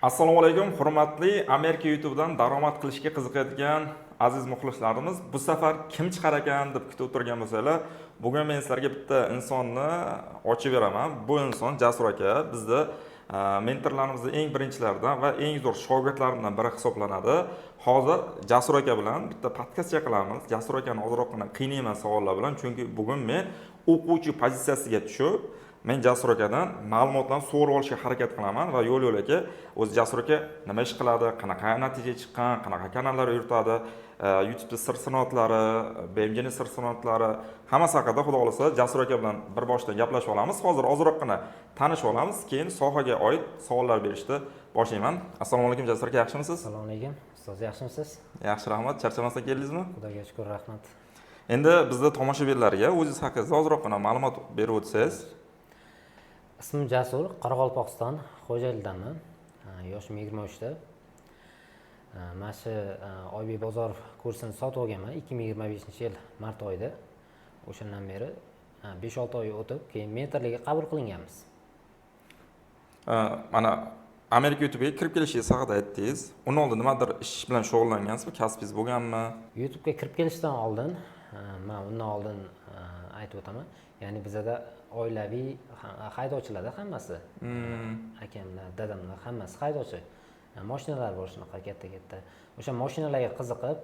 Assalomu alaykum, hurmatli Amerika YouTube'dan daromad qilishga qiziqadigan aziz muxlislarimiz. Bu safar kim chiqar ekan deb kutib o'tirgan bo'lsanglar, bugun men sizlarga bitta insonni ochib beraman. Bu inson Jasur aka bizda mentorlarimizning eng birinchilaridan va eng zo'r shogirdlaridan biri hisoblanadi. Hozir Jasur aka bilan bitta podkast qilamiz. Jasur akani ozroqgina qiynayman savollar bilan, chunki bugun men o'quvchi pozitsiyasiga tushib men Jasur akadan ma'lumotlarni so'rab olishga harakat qilaman va yo'l aka o'zi Jasur aka nima ish qiladi, qanaqa natija chiqqan, qanaqa kanallar yuritadi, YouTube'da sir sinoatlari, BMG'ning sir sinoatlari hammasi haqida xudo xolasa Jasur aka bilan bir boshdan gaplashib olamiz. Hozir ozroqgina tanishib olamiz, keyin sohaga oid savollar berishni boshlayman. Assalomu alaykum Jasur aka, yaxshimisiz? Assalomu alaykum. Ustoz, yaxshimisiz? Yaxshi, rahmat. Charchamasdan keldingizmi? Xudoga shukr, rahmat. Endi bizda tomoshabinlarga o'zingiz haqingizda ozroqgina ma'lumot berib o'tsangiz. Ismim Jasur, Qoraqalpog'iston Xo'jayldanman. Yoshim 23 da. Mana shu Oybek bozor kursini sotib olganman 2025-yil mart oyida. O'shandan beri 5-6 oy o'tib, keyin mentorlikka qabul qilinganmiz. Mana Amerika YouTube'ga kirib kelishingiz haqida aytdingiz. Undan oldin nimadir ish bilan shug'ullangансizmi? Kasbingiz bo'lganmi? YouTube'ga kirib kelishdan oldin, men undan oldin aytib o'taman. Ya'ni bizda oilaviy haydovchilarda hammasi, akamlar, dadamlar hammasi haydovchi. Mashinalar bor shunaqa katta-katta. O'sha mashinalarga qiziqib,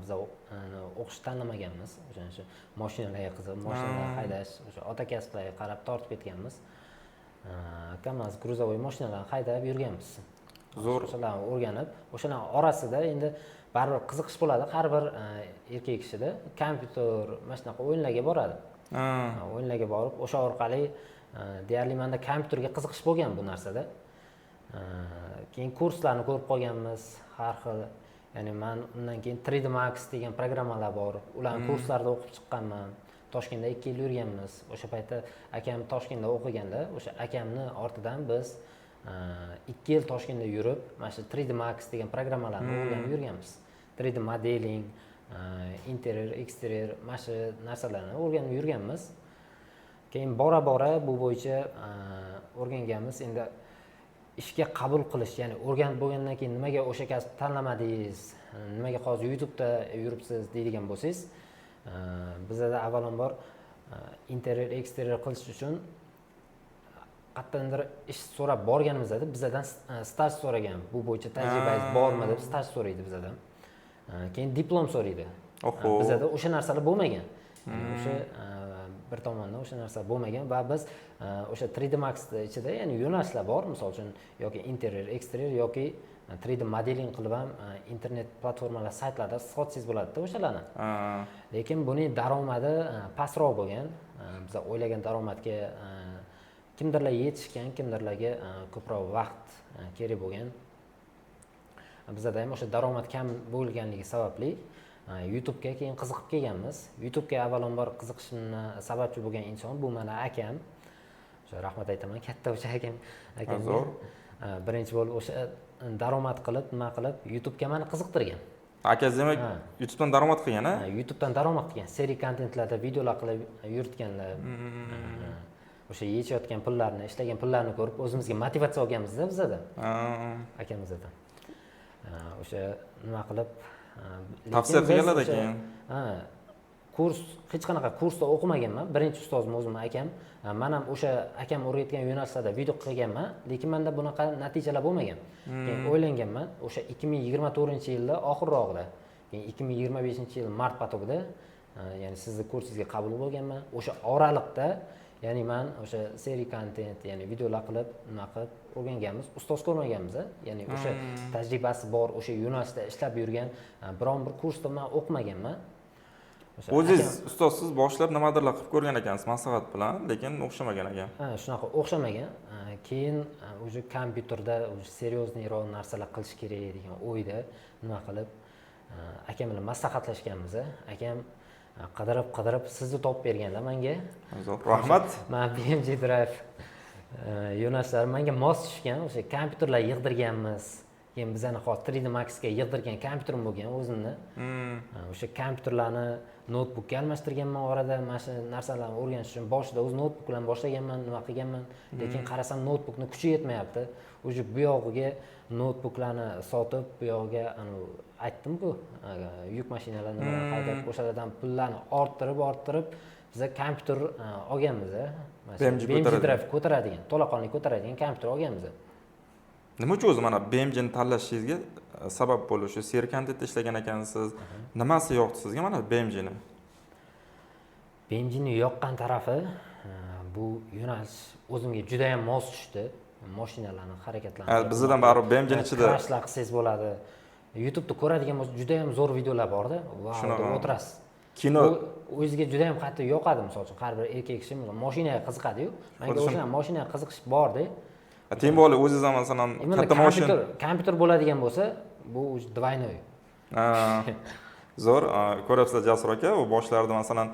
biz o'qish tanlamaganmiz. O'shaning uchun mashinalarga qiziqib, mashinalar haydash, o'sha ota kasblarga qarab tortib ketganmiz. KAMAZ gruzovoy mashinalarni haydab yurganmiz. Zo'r. O'shalarni o'rganib, o'shalar orasida endi baribir qiziqish bo'ladi har bir erkak kishida. Kompyuter, mana shunaqa o'yinlarga boradi. O'yinlarga borib, o'sha orqali deyarli menda kompyuterga qiziqish bo'lgan bu narsada. Keyin kurslarni ko'rib qolganmiz, har xil. Ya'ni men undan keyin 3D Max degan programmalar bor. Ularni kurslarida o'qib chiqqanman. Toshkentda 2 yil yurganmiz. O'sha paytda akam Toshkentda o'qiganda, o'sha akamni ortidan biz 2 yil Toshkentda yurib, mana shu 3D Max degan programmalarni o'rganib yurganmiz. 3D modeling, interior, exterior, mana shu narsalarni o'rganib yurganmiz. Keyin bora-bora bu bo'yicha o'rganganmiz. Endi ishga qabul qilish, ya'ni o'rganib bo'lgandan keyin nimaga o'sha kasb tanlamadingiz, nimaga hozir YouTube'da yuribsiz deydigan bo'lsangiz, bizda avvalambor interior, exterior qilish uchun qayerdandir ish so'rab borganimizda bizdan staj so'ragan. Bu bo'yicha tajribangiz bormi deb staj so'raydi bizdan. Keyin diplom so'raydi. Bizda o'sha narsalar bo'lmagan. O'sha bir tomondan o'sha narsa bo'lmagan va biz o'sha 3D Max ichida, ya'ni yo'nalishlar bor, misol uchun yoki interior, exterior yoki 3D modeling qilib ham internet platformalar, saytlarda sotsangiz bo'ladi-da o'shalarni. Lekin buning daromadi pastroq bo'lgan. Biz o'ylagan daromadga kimdirlar yetishgan, kimdirlarga ko'proq vaqt kerak bo'lgan. Bizda ham o'sha daromad kam bo'lganligi sababli YouTube'ga keyin qiziqib kelganmiz. YouTube'ga avvalambor qiziqishimni sababchi bo'lgan inson bu mana akam. O'sha rahmat aytaman, katta o'sha akamga. Birinchi bo'lib o'sha daromad qilib, nima qilib YouTube'ga meni qiziqtirgan. Akangiz demak YouTube'dan daromad qilgan, a? YouTube'dan daromad qilgan. Seriy kontentlarda videolar qilib yuritganlar. O'sha yechayotgan pullarni, ishlagan pullarni ko'rib o'zimizga motivatsiya olganmiz-da bizda. Akamizdan. O'sha nima qilib tavsiya qilganlar ekan. Kurs, hech qanaqa kursda o'qimaganman. Birinchi ustozim o'zim akam. Men ham o'sha akam o'rgatgan yo'nalishlarda video qilganman, lekin menda bunaqa natijalar bo'lmagan. Keyin o'ylanganman, o'sha 2024-yilda oxirrog'ida, keyin 2025-yil mart patogida, ya'ni sizning kursingizga qabul bo'lganman. O'sha oraliqda, ya'ni men o'sha seriy kontent, ya'ni videolar qilib, nima qilib o'rganganmiz. Ustoz ko'rmaganmiz, ya'ni o'sha tajribasi bor, o'sha yo'nalishda ishlab yurgan biron bir kursda men o'qimaganman. O'zingiz ustozsiz boshlab nimadirlar qilib ko'rgan ekansiz maslahat bilan, lekin o'xshamagan ekan. Shunaqa o'xshamagan. Keyin o'sha kompyuterda o'sha seryozniyroq narsalar qilish kerak degan o'yda nima qilib akam bilan maslahatlashganmiz. Akam qidirib sizni topib berganlar menga. Rahmat. Men BMG Drive yo'nalishlari menga mos tushgan. O'sha kompyuterlar yig'dirganmiz. keyin bizani hozir 3D Maxga yig'dirgan kompyuterim bo'lgan o'zimni. O'sha kompyuterlarni notebookga almashtirganman orada, mana shu narsalarni o'rganish uchun boshida o'z notebook bilan boshlaganman, nima qilganman, lekin qarasam notebookni kuchi yetmayapti. O'sha bu yog'iga notebooklarni sotib, bu yog'iga aytdim-ku, yuk mashinalarini bilan haydab o'shalardan pullarni orttirib biza kompyuter olganmiz. BMG Drive ko'taradigan, to'laqonli ko'taradigan kompyuter olganmiz. Nima uchun o'zi mana BMGni tanlashingizga sabab bo'lishi, Serkantda ishlagan ekansiz. Nimasi yoqdi sizga mana BMGni? BMGni yoqqan tarafi bu yo'nalish o'zimga juda ham mos tushdi. Mashinalarning harakatlari. Bizdan baribir BMGni ichida crashlar qilsangiz bo'ladi. YouTube'da ko'radigan bo'lsa juda ham zo'r videolar bor-da. Vau, o'tirasiz. Kino o'ziga juda ham qattiq yoqadi, misol uchun har bir erkak kishi mashinaga qiziqadi-yu. Menga o'sha mashinaga qiziqish bor-da. Тем более o'zingiz masalan katta mashina kompyuter bo'ladigan bo'lsa, bu двойной. Zo'r, ko'ryapsizlar Jasur aka, u boshlarda masalan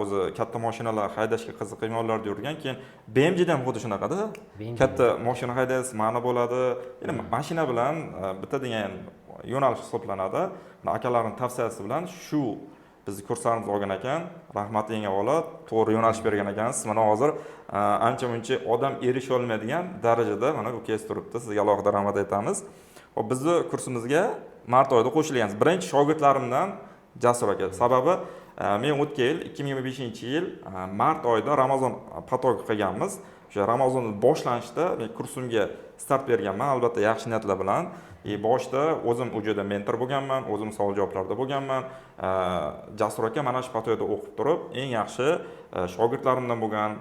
o'zi katta mashinalar haydashga qiziqib yo'llarda yurgan, keyin BMGdan xuddi shunaqada. Katta mashina haydaysiz, ma'no bo'ladi. Ya'ni mashina bilan bitadigan yo'nalish hisoblanadi. Akalarning tavsiyasi bilan shu bizni kurslarimizni olgan ekan, rahmatli avvalo, to'g'ri yo'nalish bergan ekansiz. Mana hozir ancha-muncha odam erisha olmaydigan darajada mana bu kes turibdi. Sizga alohida rahmat aytamiz. Hop, bizni kursimizga mart oyida qo'shilgansiz. Birinchi shogirdlarimdan Jasur aka. Sababi men o'tgan yil 2025-yil mart oyida Ramazon potog qilganmiz. O'sha Ramazonning boshlanishida men kursimga start berganman, albatta yaxshi niyatlar bilan. Boshda o'zim u yerda mentor bo'lganman, o'zim savol javoblarda bo'lganman. Jasur aka mana shu potogda o'qib turib, eng yaxshi shogirdlarimdan bo'lgan,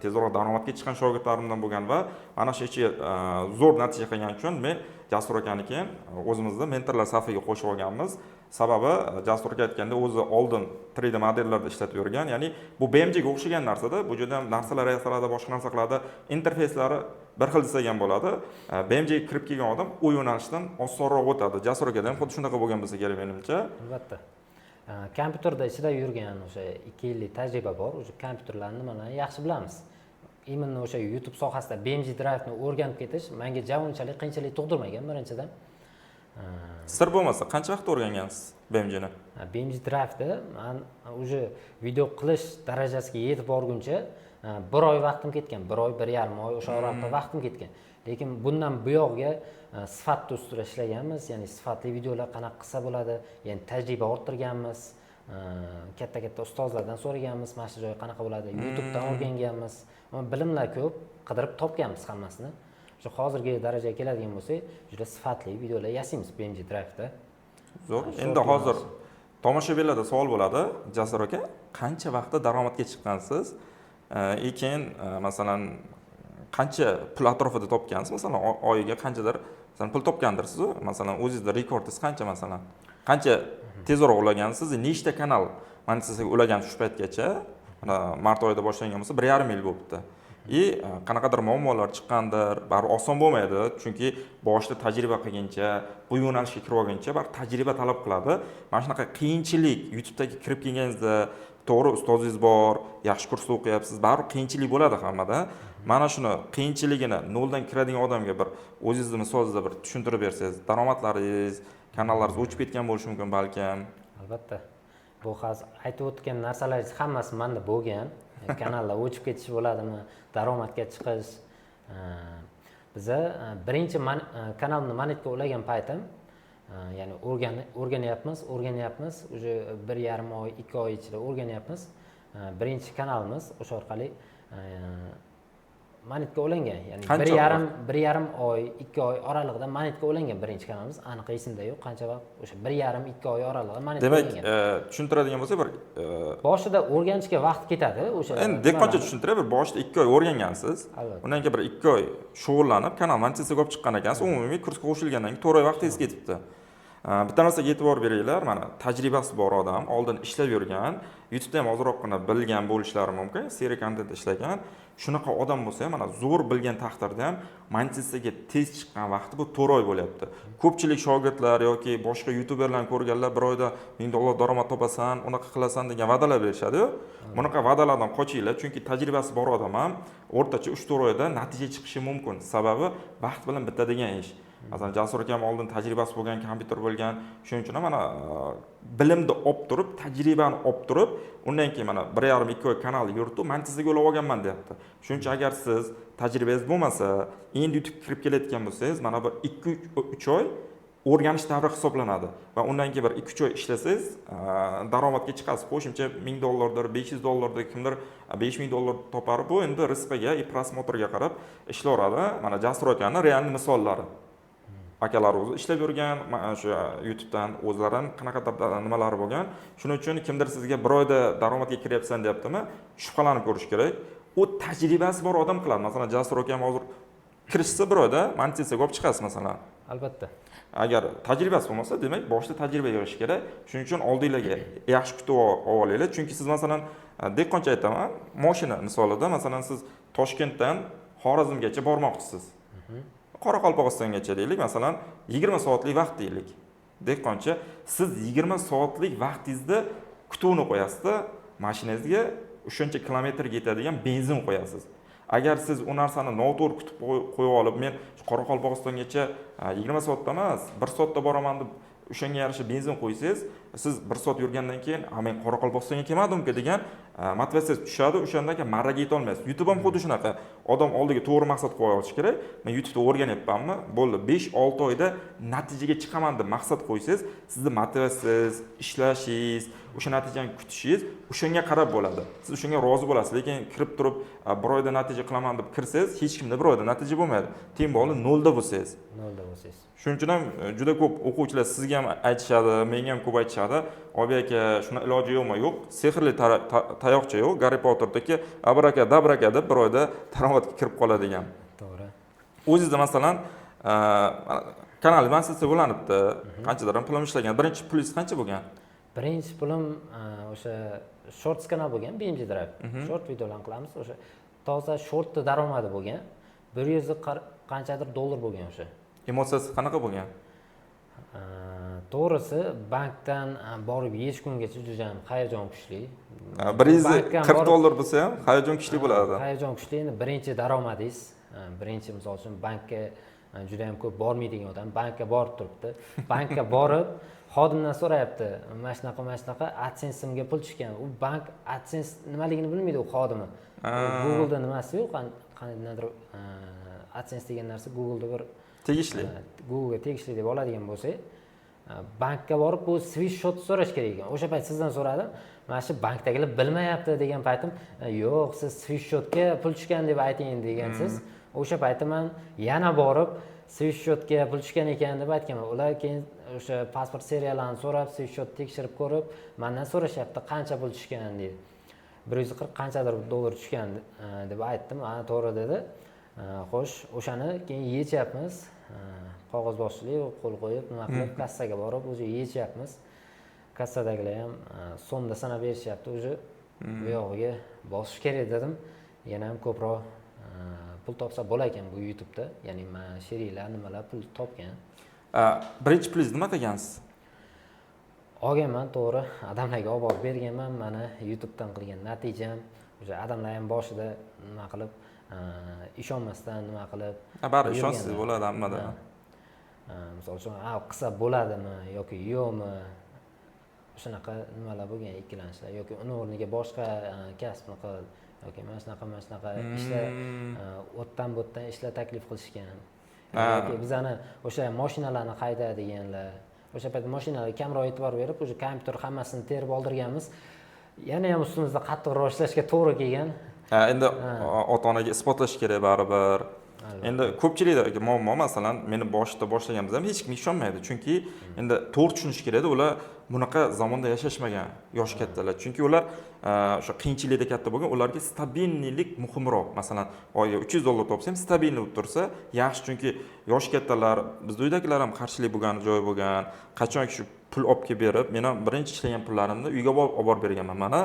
tezroq daromadga chiqqan shogirdlarimdan bo'lgan va mana shu zo'r natija qilgani uchun men Jasur akani keyin o'zimizni mentorlar safiga qo'shib olganmiz. Sababi Jasur aka aytganda o'zi oldin 3D modellarda ishlatib yurgan, ya'ni bu BMG ga o'xshagan narsada, bu yerda ham narsalar yasaladi, boshqa narsa qiladi, interfeyslari bir xil desak ham bo'ladi. BMG ga kirib kelgan odam u yo'nalishdan osonroq o'tadi. Jasur akada ham xuddi shunaqa bo'lgan bo'lsa kerak menimcha. Albatta. Kompyuterda ichida yurgan o'sha 2 yillik tajriba bor, o'sha kompyuterlarni nimalarni yaxshi bilamiz. Именно o'sha YouTube sohasida BMG Drive ni o'rganib ketish menga javonchalik qiyinchilik tug'dirmagan birinchidan. Sir bo'lmasa, qancha vaqt o'rgangansiz BMG ni? BMG Drive da men o'sha video qilish darajasiga yetib borguncha 1 oy vaqtim ketgan, 1 oy, 1,5 oy o'sha orada vaqtim ketgan. Lekin bundan bu yoqga sifat ustida ishlaganmiz, ya'ni sifatli videolar qanaqa qilsa bo'ladi, ya'ni tajriba orttirganmiz, katta-katta ustozlardan so'raganmiz, mana shu joy qanaqa bo'ladi, YouTubedan o'rganganmiz. Bilimlar ko'p, qidirib topganmiz hammasini. O'sha hozirgi darajaga keladigan bo'lsak, juda sifatli videolar yasaymiz BMG Drive da. Zo'r. Endi hozir tomoshabinlarda savol bo'ladi, Jasur aka, qancha vaqtda daromadga chiqqansiz? Keyin masalan qancha pul atrofida topgansiz? Masalan oyiga qanchadir masalan pul topgandirsiz, masalan o'zingizda rekordingiz qancha masalan? Qancha tezroq ulagansiz? Nechta kanal monetizatsiyaga ulagan shu paytgacha? Mana mart oyida boshlangan bo'lsa 1,5 yil bo'libdi. Qanaqadir muammolar chiqqandir, baribir oson bo'lmaydi, chunki boshida tajriba qilguncha, bu yo'nalishga kirib olguncha baribir tajriba talab qiladi. Mana shunaqa qiyinchilik YouTube'dagi kirib kelganingizda, to'g'ri ustozingiz bor, yaxshi kursda o'qiyapsiz, baribir qiyinchilik bo'ladi hammada. Mana shuni qiyinchiligini noldan kiradigan odamga bir o'zingizni misolingizda bir tushuntirib bersangiz, daromadlaringiz, kanallaringiz o'chib ketgan bo'lishi mumkin balkim. Albatta. Bu hozir aytib o'tgan narsalaringiz hammasi menda bo'lgan. Kanallar o'chib ketish bo'ladimi, daromadga chiqish. Biza birinchi kanalni monetga ulagan paytim, ya'ni o'rganyapmiz, o'sha 1,5 oy, 2 oy ichida o'rganyapmiz. Birinchi kanalimiz o'sha orqali monetga ulangan, ya'ni 1,5 oy, 2 oy oralig'ida monetga ulangan birinchi kanalimiz. Aniq esimda yo'q, qancha vaqt, o'sha 1,5-2 oy oralig'ida monetga ulangan. Demak, tushuntiradigan bo'lsa bir boshida o'rganishga vaqt ketadi o'sha. Endi dehqoncha tushuntirib, bir boshida 2 oy o'rgangansiz. Undan keyin bir 2 oy shug'ullanib, kanal monetizatsiyaga olib chiqqan ekansiz. Umumiy kursga qo'shilgandan keyin 4 oy vaqtingiz ketibdi. Bitta narsaga e'tibor beringlar, mana tajribasi bor odam, oldin ishlab yurgan, YouTube'da ham ozroqgina bilgan bo'lishlari mumkin, seriya kontentda ishlagan. Shunaqa odam bo'lsa, mana zo'r bilgan taqdirda ham monetizatsiyaga tez chiqqan vaqti bu 4 oy bo'lyapti. Ko'pchilik shogirdlar yoki boshqa YouTuberlarni ko'rganlar 1 oyda $1000 daromad topasan, unaqa qilasan degan va'dalar berishadi-yu. Bunaqa va'dalardan qochinglar, chunki tajribasi bor odam ham o'rtacha 3-4 oyda natija chiqishi mumkin. Sababi vaqt bilan bitadigan ish. Masalan, Jasur akam oldin tajribasi bo'lgan, kompyuter bo'lgan. Shuning uchun ham mana bilimni olib turib, tajribani olib turib, undan keyin mana 1,5-2 oy kanal yuritib, monetizatsiyaga yo'l olganman deyapti. Shuning uchun agar siz tajribangiz bo'lmasa, endi YouTube kirib kelayotgan bo'lsangiz, mana bir 2-3 oy o'rganish davri hisoblanadi va undan keyin bir 2-3 oy ishlasangiz, daromadga chiqasiz. Qo'shimcha $1000, $500 kimdir $5000 topar. Bu endi rizqiga, prosmotrga qarab ishlayveradi. Mana Jasur akaning real misollari. Akalar o'zi ishlab yurgan, shu YouTubedan o'zlarining qanaqadir nimalari bo'lgan. Shuning uchun kimdir sizga bir oyda daromadga kiryapsan deyaptimi, shubhalanib ko'rish kerak. U tajribasi bor odam qiladi. Masalan, Jasur akam hozir kirishsa bir oyda monetizatsiyaga olib chiqasiz masalan. Albatta. Agar tajribasi bo'lmasa, demak, boshida tajriba yig'ish kerak. Shuning uchun oldinglarga yaxshi kutib olinglar. Chunki siz masalan, dehqoncha aytaman, mashina misolida, masalan, siz Toshkentdan Xorazmgacha bormoqchisiz. Qoraqalpog'istongacha deylik, masalan, 20 soatlik vaqt deylik. Dehqoncha, siz 20 soatlik vaqtingizda kutuvni qo'yasiz-da, mashinangizga o'shancha kilometrga yetadigan benzin qo'yasiz. Agar siz u narsani noto'g'ri kutib qo'yib olib, men Qoraqalpog'istongacha 20 soatda emas, 1 soatda boraman deb o'shanga yarasha benzin qo'ysangiz, siz 1 soat yurgandan keyin, men Qoraqalpog'istonga kelmadim-ku degan motivatsiya tushadi, o'shanda marraga yeta olmaysiz. YouTube ham xuddi shunaqa. Odam oldiga to'g'ri maqsad qo'ya olish kerak. Men YouTube'da o'rganyapmanmi? Bo'ldi, 5-6 oyda natijaga chiqaman deb maqsad qo'ysangiz, sizni motivatsiyasiz, ishlashingiz, o'sha natijani kutishingiz o'shanga qarab bo'ladi. Siz o'shanga rozi bo'lasiz, lekin kirib turib, bir oyda natija qilaman deb kirsangiz, hech kimda bir oyda natija bo'lmaydi. Teng bo'ldi, nolda bo'lsangiz. Shuning uchun ham juda ko'p o'quvchilar sizga ham aytishadi, menga ham ko'p aytishadi. Obi aka, shuna iloji yo'qmi? Yo'q. Sehrli tayoqcha yo'q. Garri Potterdagi abraka dabraka deb bir oyda daromadga kirib qoladigan. To'g'ri. O'zingizda masalan, kanal monetizatsiya bo'lanibdi. Qanchadir pulim ishlagan. Birinchi pulingiz qancha bo'lgan? Birinchi pulim o'sha Shorts kanal bo'lgan, BMG Drive. Short videolarni qilamiz. O'sha toza shortda daromadi bo'lgan. 100 qanchadir dollar bo'lgan o'sha. Emotsiyasi qanaqa bo'lgan? To'g'risi, bankdan borib yechgungacha juda ham hayajon kuchli. $140 bo'lsa ham hayajon kuchli bo'ladi. Hayajon kuchli. Endi birinchi daromadingiz, birinchi misol uchun bankka juda ham ko'p bormaydigan odam bankka borib turibdi. Bankka borib xodimdan so'rayapti, mana shunaqa AdSense'imga pul tushgan. U bank AdSense nimaligini bilmaydi u xodimi. Google'da nimasi yo'q, qanaqadir AdSense degan narsa Google'da bir tegishli. Google'ga tegishli deb oladigan bo'lsak, bankka borib bu Swift shot so'rash kerak ekan. O'sha payt sizdan so'radim. Mana shu bankdagilar bilmayapti degan paytim, yo'q, siz Swift shotga pul tushgan deb ayting degansiz. O'sha paytda men yana borib Swift shotga pul tushgan ekan deb aytganman. Ular keyin o'sha pasport seriyalarini so'rab, Swift shot tekshirib ko'rib, mendan so'rashyapti, qancha pul tushgan deydi. 140 qanchadir dollar tushgan deb aytdim. Ana to'g'ri dedi. Xo'sh, o'shani keyin yechyapmiz. Qog'ozbozchilik qo'l qo'yib, nima qilib kassaga borib, o'zi yechyapmiz. Kassadagilar ham so'mda sanab berishyapti. O'zi bu yog'iga bosish kerak dedim. Yana ham ko'proq pul topsa bo'lar ekan bu YouTube'da. Ya'ni men sheriklar nimalar pul topgan. Birinchi pulingiz nima qilgansiz? Olganman, to'g'ri. Odamlarga olib borib berganman. Mana YouTube'dan qilgan natijam. O'sha odamlar ham boshida nima qilib ishonmasdan nima qilib baribir ishonsiz bo'ladi hammada. Misol uchun qilsa bo'ladimi yoki yo'qmi, shunaqa nimalar bo'lgan, ikkilanishlar yoki uni o'rniga boshqa kasbni qil yoki mana shunaqa ishlar o'tdan bo'tdan ishlar taklif qilishgan. Yoki bizani o'sha mashinalarni haydaydiganlar, o'sha payt mashinalarga kamroq e'tibor berib, o'sha kompyuter hammasini terib oldirganmiz. Yana ham ustimizda qattiqroq ishlashga to'g'ri kelgan. Endi ota-onaga isbotlash kerak baribir. Endi ko'pchilikda muammo, masalan, meni boshida boshlaganimizda ham hech kim ishonmaydi. Chunki endi to'g'ri tushunish kerak, ular bunaqa zamonda yashashmagan yosh kattalar. Chunki ular o'sha qiyinchilikda katta bo'lgan, ularga stabillik muhimroq. Masalan, oyiga $300 topsa ham stabilni bo'lib tursa yaxshi. Chunki yosh kattalar, bizning uydagilar ham qarshilik bo'lgan joy bo'lgan. Qachonki shu pul olib kelib berib, men ham birinchi ishlagan pullarimni uyga olib berganman. Mana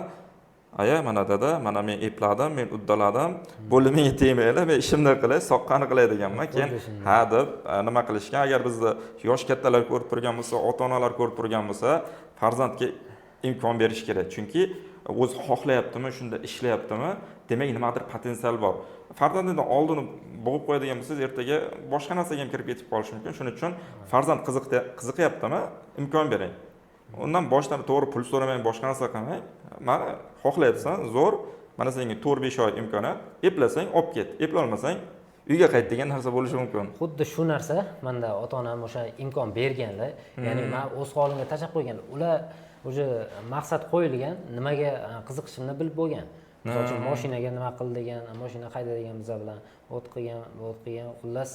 aya, mana dada, mana men epladim, men uddaladim. Bo'ldi, menga tegmaylar, men ishimni qilay, soqqani qilay deganman. Keyin ha deb nima qilishgan? Agar bizni yosh kattalar ko'rib turgan bo'lsa, ota-onalar ko'rib turgan bo'lsa, farzandga imkon berish kerak. Chunki o'zi xohlayaptimi, shunda ishlayaptimi, demak nimadir potensial bor. Farzandingdan oldin bo'g'ib qo'yadigan bo'lsangiz, ertaga boshqa narsaga ham kirib ketib qolishi mumkin. Shuning uchun farzand qiziqyaptimi, imkon bering. Undan boshdan to'g'ri pul so'ramang, boshqa narsa qilmang. Mana xohlayapsan, zo'r. Mana senga 4-5 oy imkoniyat, eplasang olib ket, eplolmasang uyga qayt degan narsa bo'lishi mumkin. Xuddi shu narsa menda ota-onam o'sha imkon berganlar, ya'ni men o'z holimga tashab qo'ygan. Ular o'sha maqsad qo'yilgan, nimaga qiziqishimni bilib bo'lgan. Misol uchun mashinaga nima qil degan, mashina qayda degan bizlar bilan o't qilgan, xullas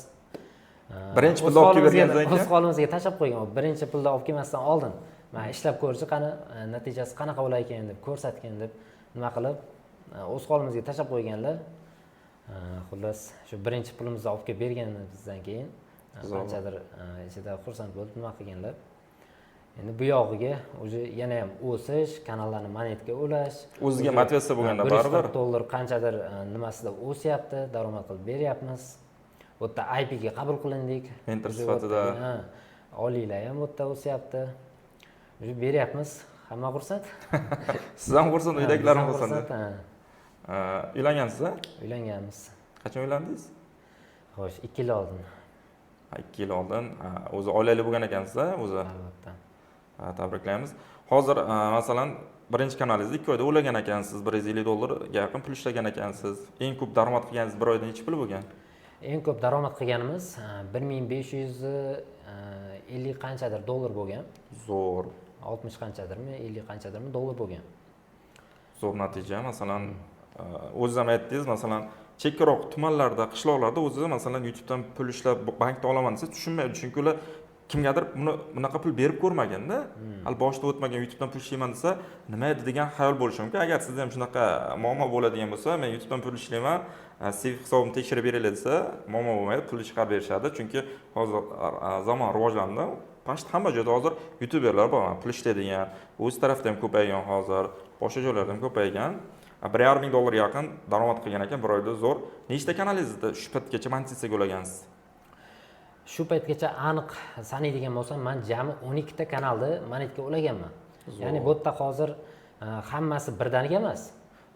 birinchi pulni olib kelgandan keyin o'z holimizga tashab qo'ygan. Birinchi pulni olib kelmasdan oldin men ishlab ko'rchi qani natijasi qanaqa bo'lar ekan deb ko'rsatgan deb nima qilib o'z holimizga tashab qo'yganlar. Xullas shu birinchi pulimizni olib kelib berganimizdan keyin qanchadir ichida xursand bo'lib nima qilganlar. Endi bu yog'iga o'zi yana ham o'sish, kanallarni monetga ulash, o'ziga motivatsiya bo'lganda baribir $140 qanchadir nimasida o'syapti, daromad qilib beryapmiz. Bu yerda IP ga qabul qilindik. mentor sifatida oliylar ham bu yerda o'syapti. O'zi beryapmiz. Hamma xursand. siz ham xursand, uydagilarim xursand. Uylangansiz-a? Uylanganmiz. Qachon uylandingiz? Xo'sh, 2 yil oldin. 2 yil oldin. O'zi oilali bo'lgan ekansiz-a, o'zi? Albatta. Tabriklaymiz. Hozir masalan birinchi kanalingizda 2 oyda o'lagan ekansiz, $150 ga yaqin pul ishlagan ekansiz. Eng ko'p daromad qilganingiz bir oyda necha pul bo'lgan? Eng ko'p daromad qilganimiz 1550 qanchadir dollar bo'lgan. Zo'r. 60 qanchadirmi, 50 qanchadirmi dollar bo'lgan. Zo'r natija. Masalan, o'zingiz ham aytdingiz, masalan, chekkaroq tumanlarda, qishloqlarda o'zi masalan YouTubedan pul ishlab bankda olaman desa tushunmaydi, chunki ular kimgadir bunaqa pul berib ko'rmaganda, hali boshida o'tmagan YouTubedan pul ishlayman desa, nima edi degan xayol bo'lishi mumkin. Agar sizda ham shunaqa muammo bo'ladigan bo'lsa, men YouTubedan pul ishlayman, CV hisobimni tekshirib beringlar desa, muammo bo'lmaydi, pulni chiqarib berishadi, chunki hozir zamon rivojlandi. Past hamma joyda hozir YouTuberlar bor, pul ishlaydigan, o'z tarafda ham ko'paygan hozir, boshqa joylarda ham ko'paygan. $1,5 yaqin daromad qilgan ekan bir oyda, zo'r. Nechta kanalingizda shu paytgacha monetizatsiyaga ulagansiz? Shu paytgacha aniq sanaydigan bo'lsam, men jami 12 ta kanalda monetga ulaganman. Ya'ni bu yerda hozir hammasi birdaniga emas.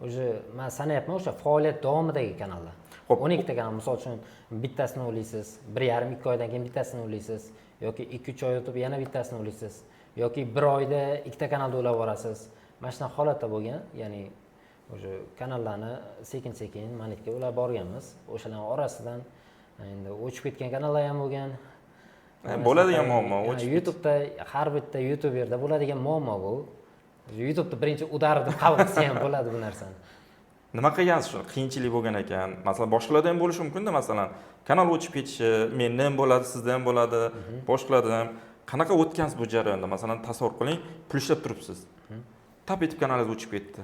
O'sha men sanayapman, o'sha faoliyat davomidagi kanallar. 12 ta kanal, misol uchun bittasini ulaysiz, 1,5-2 oydan keyin bittasini ulaysiz, yoki 2-3 oy o'tib yana bittasini ulaysiz, yoki 1 oyda 2 ta kanalda ulab borasiz. Mana shunaqa holatda bo'lgan, ya'ni o'sha kanallarni sekin-sekin monetga ulab borganmiz. O'shalar orasidan endi o'chib ketgan kanallar ham bo'lgan. Bo'ladigan muammo, YouTube'da har bitta YouTuberda bo'ladigan muammo bu. YouTube'da birinchi udar deb qabul qilsa ham bo'ladi bu narsani. Nima qilgansiz shuni? Qiyinchilik bo'lgan ekan. Masalan, boshqalarda ham bo'lishi mumkin-da, masalan, kanal o'chib ketishi, menda ham bo'ladi, sizda ham bo'ladi, boshqalarda ham. Qanaqa o'tgansiz bu jarayonda? Masalan, tasavvur qiling, pul ishlab turibsiz. Tap etib kanalingiz o'chib ketdi.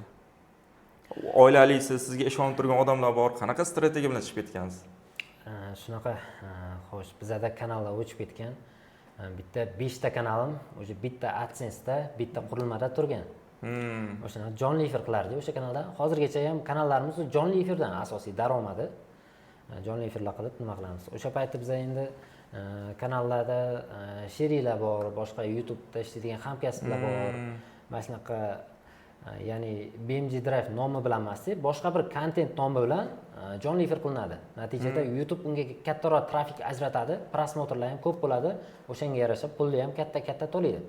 Oilalisiz, sizga ishonib turgan odamlar bor. Qanaqa strategiya bilan chiqib ketgansiz? Shunaqa, xo'sh, bizda kanallar o'chib ketgan. Bitta 5 ta kanalim o'sha bitta AdSense'da, bitta qurilmada turgan. O'shani jonli efir qilardi o'sha kanalda. Hozirgacha ham kanallarimiz jonli efirdan asosiy daromadi. Jonli efirlar qilib nima qilamiz? O'sha paytda biz endi kanallarda sheriklar bor, boshqa YouTube'da ishlaydigan hamkasblar bor. Mana shunaqa ya'ni BMG Drive nomi bilan emas, boshqa bir kontent nomi bilan jonli efir qilinadi. Natijada YouTube unga kattaroq trafik ajratadi, prosmotrlar ham ko'p bo'ladi. O'shanga yarasha pulni ham katta to'laydi.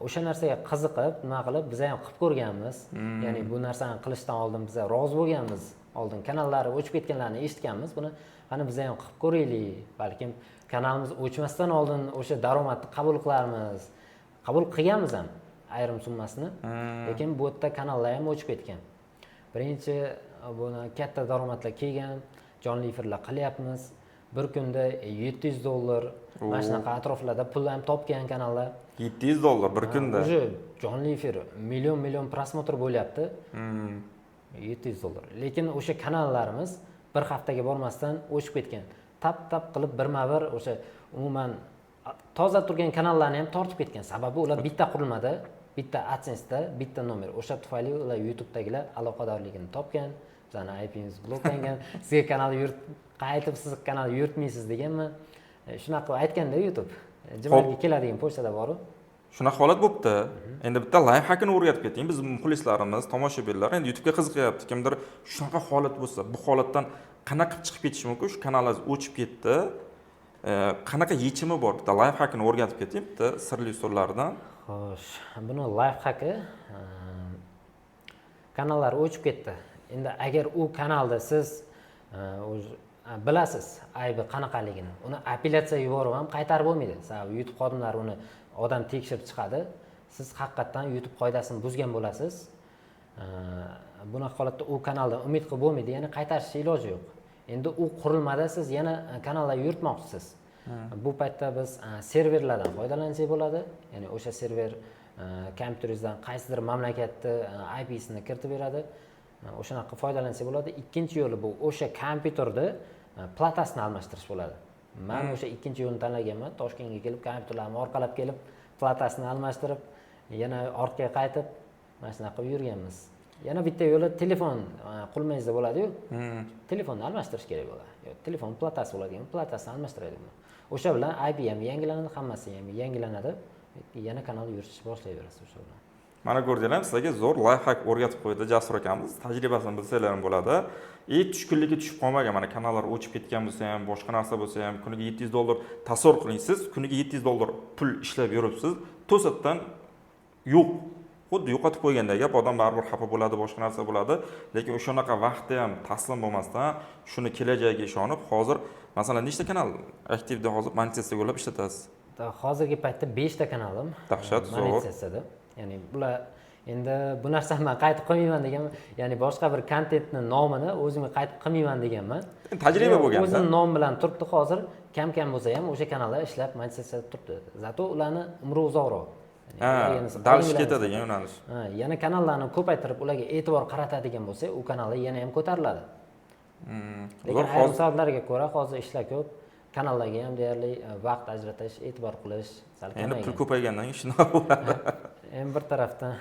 O'sha narsaga qiziqib, nima qilib, biz ham qilib ko'rganmiz. Ya'ni bu narsani qilishdan oldin biz rozi bo'lganmiz. Oldin kanallari o'chib ketganlarni eshitganmiz. Buni qani biz ham qilib ko'raylik. Balkim kanalimiz o'chmasdan oldin o'sha daromadni qabul qilarmiz. Qabul qilganmiz ham ayrim summasini. Lekin bu yerda kanallar ham o'chib ketgan. Birinchi buni katta daromadlar kelgan, jonli efirlar qilyapmiz. Bir kunda $700 mana shunaqa atroflarda pul ham topgan kanallar. $700 bir kunda. O'sha jonli efir million prosmotr bo'lyapti. $700. Lekin o'sha kanallarimiz bir haftaga bormasdan o'chib ketgan. Tap qilib birma-bir o'sha umuman toza turgan kanallarni ham tortib ketgan. Sababi ular bitta qurilmada, bitta AdSense'da, bitta nomer. O'sha tufayli ular YouTube'dagilar aloqadorligini topgan. Bizning IP'miz bloklangan. Sizga kanal qaytib siz kanal yuritmaysiz deganman. Shunaqa aytganda YouTube. Jimarga keladigan pochtada bor-ku. Shunaqa holat bo'libdi. Endi bitta life hackini o'rgatib keting. Biz muxlislarimiz, tomoshabinlar endi YouTube'ga qiziqyapti. Kimdir shunaqa holat bo'lsa, bu holatdan qanaqa chiqib ketish mumkin? Shu kanalingiz o'chib ketdi. Qanaqa yechimi bor? Bitta life hackini o'rgatib keting, bitta sirli usullaridan. Xo'sh, buni life hacki kanallar o'chib ketdi. Endi agar u kanalda siz bilasiz aybi qanaqaligini, uni apellyatsiya yuborib ham qaytarib bo'lmaydi. Sababi YouTube xodimlari uni odam tekshirib chiqadi. Siz haqiqatan YouTube qoidasini buzgan bo'lasiz. Bunaqa holatda u kanaldan umid qilib bo'lmaydi, ya'ni qaytarishga iloji yo'q. Endi u qurilmada siz yana kanallar yuritmoqchisiz. Bu paytda biz serverlardan foydalansak bo'ladi. Ya'ni o'sha server kompyuteringizdan qaysidir mamlakatni IP-sini kiritib beradi. O'shanaqa foydalansak bo'ladi. Ikkinchi yo'li bu o'sha kompyuterni platasini almashtirish bo'ladi. Men o'sha ikkinchi yo'lni tanlaganman. Toshkentga kelib, kompyuterlarni orqalab kelib, platasini almashtirib, yana orqaga qaytib, mana shunaqa qilib yurganmiz. Yana bitta yo'li telefon qo'lingizda bo'ladi-yu. Telefonni almashtirish kerak bo'ladi. Telefon platasi bo'ladigan, platasini almashtiradi. O'sha bilan IP ham yangilanadi, hammasi ham yangilanadi. Yana kanal yuritish boshlayverasiz o'sha bilan. Mana ko'rdinglar, sizlarga zo'r life hack o'rgatib qo'ydi Jasur akamiz. Tajribasini bilsanglar ham bo'ladi. Tushkunlikka tushib qolmagan, mana kanallar o'chib ketgan bo'lsa ham, boshqa narsa bo'lsa ham, kuniga $700 tasavvur qiling, siz kuniga $700 pul ishlab yuribsiz, to'satdan yo'q. Xuddi yo'qotib qo'ygandek gap, odam baribir xafa bo'ladi, boshqa narsa bo'ladi, lekin o'shanaqa vaqtda ham taslim bo'lmasdan, shuni kelajagiga ishonib, hozir masalan nechta kanal aktivda hozir monetizatsiya yo'lab ishlatasiz? Hozirgi paytda 5 ta kanalim dahshat zo'r. Monetizatsiyada. Ya'ni bular endi bu narsani men qaytib qilmayman deganman. Ya'ni boshqa bir kontentning nomini o'zimga qaytib qilmayman deganman. Tajriba bo'lgan. O'zining nomi bilan turibdi hozir, kam-kam bo'lsa ham o'sha kanallar ishlab monetizatsiya turibdi. Zato ularni umri uzoqroq. Dalish ketadigan yo'nalish. Yana kanallarni ko'paytirib ularga e'tibor qaratadigan bo'lsak, u kanallar yana ham ko'tariladi. Lekin ayrim sabablarga ko'ra hozir ishlar ko'p, kanallarga ham deyarli vaqt ajratish, e'tibor qilish sal kamaygan. Endi pul ko'paygandan keyin shunaqa bo'ladi. Endi bir tarafdan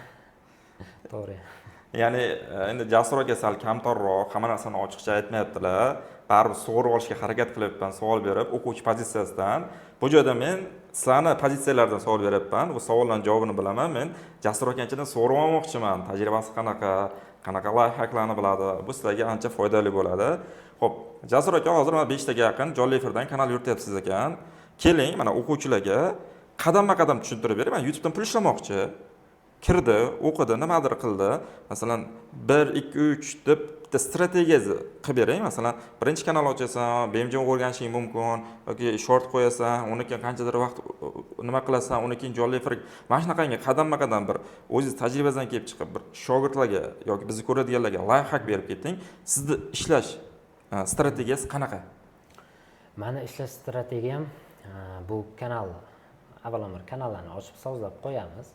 to'g'ri. Ya'ni endi Jasur aka sal kamtarroq, hamma narsani ochiqcha aytmayaptilar. Baribir sug'urib olishga harakat qilyapman, savol berib, o'quvchi pozitsiyasidan. Bu joyda men sizlarni pozitsiyalardan savol beryapman. Bu savollarning javobini bilaman. Men Jasur akanchidan so'rab olmoqchiman. Tajribasi qanaqa life hacklarni biladi. Bu sizlarga ancha foydali bo'ladi. Xo'p, Jasur aka hozir mana 5 taga yaqin jonli efirdan kanal yurityapsiz ekan. Keling, mana o'quvchilarga qadamma-qadam tushuntirib bering. Men YouTubedan pul ishlamoqchi. Kirdi, o'qidi, nimadir qildi. Masalan, 1 2 3 deb bitta strategiyani qilib bering. Masalan, birinchi kanal ochasan, BMJ o'rganishing mumkin yoki short qo'yasan, uni keyin qanchadir vaqt nima qilasan, uni keyin jonli efir. Mana shunaqangi qadamma-qadam bir o'zingiz tajribangizdan kelib chiqib bir shogirdlarga yoki bizni ko'radiganlarga life hack berib keting. Sizni ishlash strategiyasi qanaqa? Meni ishlash strategiyam bu kanal avvalambor kanallarni ochib sozlab qo'yamiz.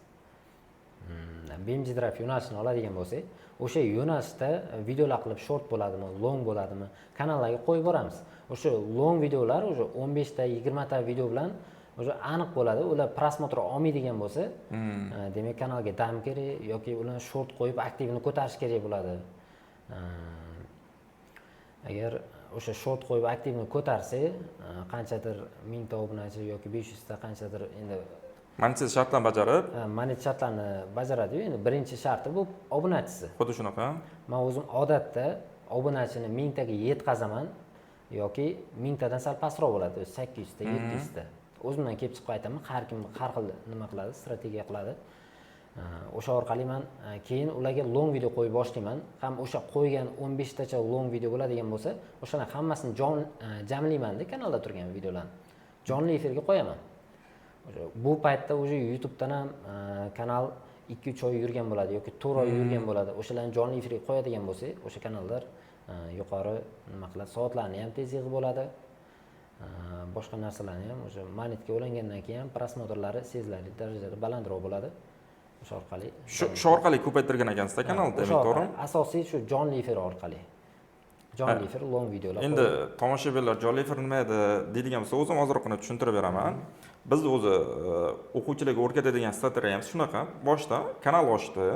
BMG Drive yo'nalishini oladigan bo'lsak, o'sha yo'nalishda videolar qilib short bo'ladimi, long bo'ladimi, kanallarga qo'yib boramiz. O'sha long videolar o'sha 15 ta, 20 ta video bilan o'sha aniq bo'ladi. Ular prosmotr olmaydigan bo'lsa, demak kanalga dam kerak yoki ularni short qo'yib aktivini ko'tarish kerak bo'ladi. Agar o'sha short qo'yib aktivini ko'tarsak, qanchadir 1000 ta obunachi yoki 500 ta qanchadir endi monetizatsiya shartlarini bajarib, monetizatsiya shartlarini bajaradi-yu. Endi birinchi sharti bu obunachisi. Xuddi shunaqa. Men o'zim odatda obunachini 1000 taga yetkazaman yoki 1000 tadan sal pastroq bo'ladi, 800 ta, 700 ta. O'zimdan kelib chiqib aytaman, har kim har xil nima qiladi, strategiya qiladi. O'sha orqali men keyin ularga long video qo'yib boshlayman. Ham o'sha qo'ygan 15 tacha long video bo'ladigan bo'lsa, o'shalar hammasini jamlayman-da kanalda turgan videolarni. Jonli efirga qo'yaman. Bu paytda o'sha YouTube'dan ham kanal 2-3 oy yurgan bo'ladi yoki 4 oy yurgan bo'ladi. O'shalarni jonli efirga qo'yadigan bo'lsak, o'sha kanallar yuqori nima qiladi, soatlarni ham tez yig'ib bo'ladi. Boshqa narsalarni ham o'sha monetga ulangandan keyin ham prosmotrlari sezilarli darajada balandroq bo'ladi. O'sha orqali shu orqali ko'paytirgan ekansiz-da kanalni, demak, to'g'rimi? Asosiy shu jonli efir orqali. Jonli efir, long videolar. Endi tomoshabinlar jonli efir nima edi deydigan bo'lsa, o'zim ozroqini tushuntirib beraman. Biz o'zi o'quvchilarga o'rgatadigan strategiyamiz shunaqa. Boshda kanal ochdi,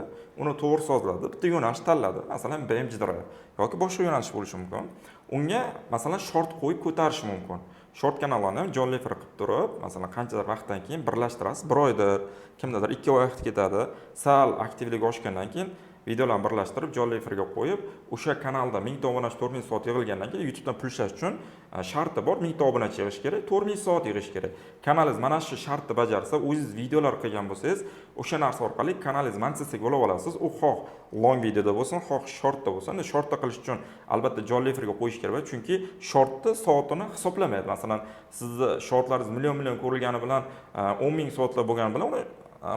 uni to'g'ri sozladi, bitta yo'nalish tanladi. Masalan, BMG Drive yoki boshqa yo'nalish bo'lishi mumkin. Unga masalan short qo'yib ko'tarish mumkin. short kanallarni ham jonli efir qilib turib, masalan, qanchadir vaqtdan keyin birlashtirasiz, 1 oydir, kimdadir 2 oy vaqt ketadi. Sal aktivlik oshgandan keyin videolarni birlashtirib, jonli efirga qo'yib, o'sha kanalda 1000 ta obunachi 4000 soat yig'ilgandan keyin YouTubedan pul ishlash uchun sharti bor, 1000 ta obunachi yig'ish kerak, 4000 soat yig'ish kerak. Kanalingiz mana shu shartni bajarsa, o'zingiz videolar qilgan bo'lsangiz, o'sha narsa orqali kanalingiz monetizatsiyaga olib olasiz. U xoh long videoda bo'lsin, xoh shortda bo'lsin. Shortda qilish uchun albatta jonli efirga qo'yish kerak, chunki shortni soatini hisoblamaydi. Masalan, sizni shortlaringiz million ko'rilgani bilan 10,000 soatlar bo'lgani bilan uni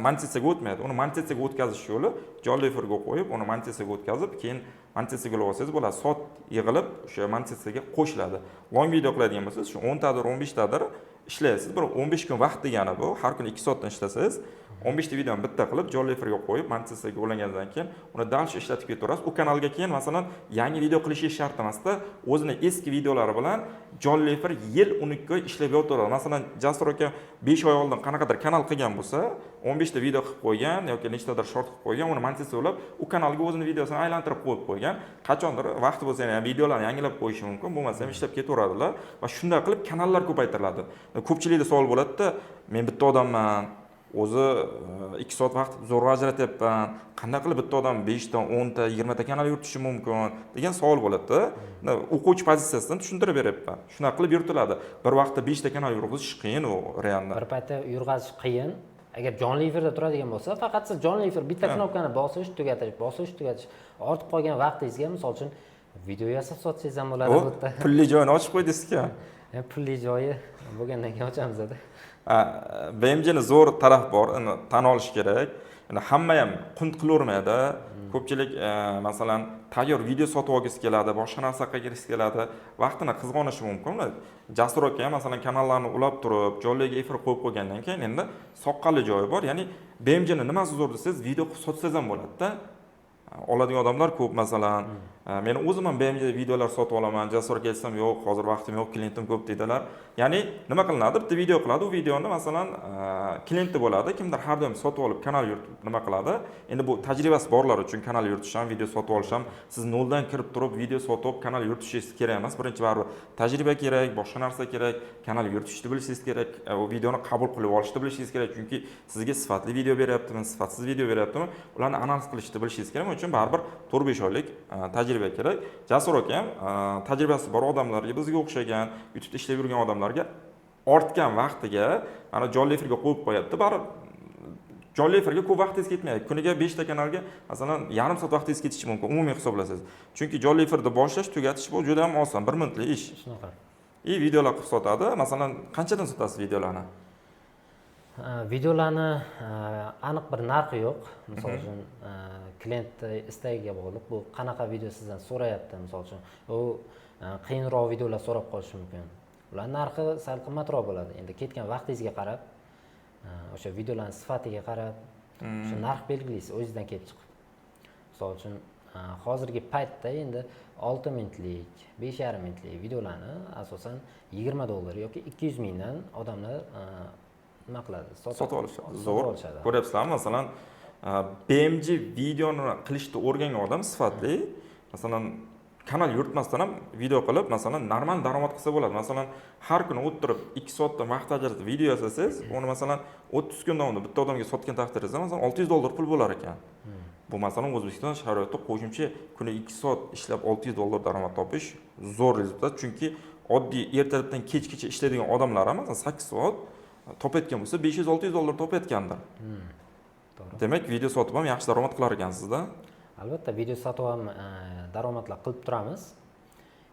monetizatsiyaga o'tmaydi. Uni monetizatsiyaga o'tkazish yo'li jonli efirga qo'yib, uni monetizatsiyaga o'tkazib, keyin monetizatsiyaga olsangiz bo'ladi. Soat yig'ilib, o'sha monetizatsiyaga qo'shiladi. Long video qiladigan bo'lsangiz, shu 10 tadir, 15 tadir ishlaysiz. Bir 15 kun vaqt degani bu. Har kuni 2 soatdan ishlasangiz, 15 ta videoni bitta qilib jonli efirga qo'yib, monetizatsiyaga ulangandan keyin uni dalsh ishlatib ketaverasiz. U kanalga keyin masalan yangi video qilishingiz shart emasda, o'zini eski videolari bilan jonli efir yil 12 oy ishlab yotaveradi. Masalan, Jasur aka 5 oy oldin qanaqadir kanal qilgan bo'lsa, 15 ta video qilib qo'ygan yoki nechtadir short qilib qo'ygan, uni monetizatsiya qilib, u kanalga o'zini videosini aylantirib qo'yib qo'ygan. Qachondir vaqti bo'lsa ham videolarni yangilab qo'yishi mumkin, bo'lmasa ham ishlab ketaveradilar va shunday qilib kanallar ko'paytiriladi. Ko'pchilikda savol bo'ladi-da, men bitta odamman, o'zi 2 soat vaqt zo'rg'a ajratyapman, qanday qilib bitta odam 5 ta, 10 ta, 20 ta kanal yuritishi mumkin degan savol bo'ladi-da. O'quvchi pozitsiyasidan tushuntirib beryapman. Shunday qilib yuritiladi. Bir vaqtda 5 ta kanal yurg'izish qiyin u realda. Bir paytda yurg'izish qiyin. Agar jonli efirda turadigan bo'lsa, faqat siz jonli efir bitta knopkani bosish, tugatish, ortib qolgan vaqtingizga, misol uchun video yasab sotsangiz ham bo'ladi bu yerda. Pulli joyini ochib qo'ydingizku. Pulli joyi bo'lgandan keyin ochamiz-da. BMJni zo'r taraf bor, uni tan olish kerak. Endi hamma ham qunt qilavermaydi. Ko'pchilik masalan tayyor video sotib olgisi keladi, boshqa narsa qilgisi keladi, vaqtini qizg'onishi mumkin. Jasur aka ham masalan kanallarni ulab turib, jonliga efir qo'yib qo'ygandan keyin endi soqqali joyi bor. Ya'ni BMJni nimasi zo'r desangiz, video sotsangiz ham bo'ladi-da. Oladigan odamlar ko'p masalan. Men o'zim ham BMJ videolar sotib olaman. Jasur kelsam, yo'q, hozir vaqtim yo'q, klientim ko'p deydilar. Ya'ni nima qilinadi? Bitta video qiladi, u videoni masalan klienti bo'ladi, kimdir har doim sotib olib kanal yuritib nima qiladi? Endi bu tajribasi borlar uchun kanal yuritish ham, video sotib olish ham, siz noldan kirib turib video sotib olib kanal yuritishingiz kerak emas. Birinchi baribir tajriba kerak, boshqa narsa kerak, kanal yuritishni bilishingiz kerak, u videoni qabul qilib olishni bilishingiz kerak, chunki sizga sifatli video beryaptimi, sifatsiz video beryaptimi, ularni analiz qilishni bilishingiz kerak. Uning uchun baribir 4-5 oylik tajriba kerak. Jasur aka ham tajribasi bor odamlarga, bizga o'xshagan, YouTube'da ishlab yurgan odamlarga ortgan vaqtiga mana jonli efirga qo'yib qo'yadi. Baribir jonli efirga ko'p vaqtingiz ketmaydi. Kuniga 5 ta kanalga masalan yarim soat vaqtingiz ketishi mumkin, umumiy hisoblasangiz. Chunki jonli efirda boshlash, tugatish bu juda ham oson, 1 minutlik ish. Shunaqa. Videolar qilib sotadi. Masalan, qanchadan sotasiz videolarni? Videolarni aniq bir narxi yo'q. Misol uchun klient istagiga bog'liq. Bu qanaqa video sizdan so'rayapti, misol uchun. U qiyinroq videolar so'rab qolishi mumkin. Ular narxi sal qimmatroq bo'ladi. Endi ketgan vaqtingizga qarab, o'sha videolarning sifatiga qarab, o'sha narx belgilaysiz o'zingizdan kelib chiqib. Misol uchun hozirgi paytda endi 6 minutlik, 5,5 minutlik videolarni asosan $20 yoki 200 mingdan odamlar nima qiladi? Sotib olishadi. Zo'r. Ko'ryapsizlarmi? Masalan, BMJ videoni qilishni o'rgangan odam sifatli, masalan, kanal yuritmasdan ham video qilib, masalan, normal daromad qilsa bo'ladi. Masalan, har kuni o'tirib 2 soatdan vaqt ajratib video yasasangiz, uni masalan 30 kun davomida bitta odamga sotgan taqdiringizda masalan $600 pul bo'lar ekan. Bu masalan O'zbekiston sharoitida qo'shimcha kuni 2 soat ishlab $600 daromad topish zo'r rezultat, chunki oddiy ertalabdan kechgacha ishlaydigan odamlar ham masalan 8 soat topayotgan bo'lsa, $500-600 topayotgandir. To'g'ri. Demak, video sotib ham yaxshi daromad qilar ekansizda. Albatta, video sotib ham daromadlar qilib turamiz.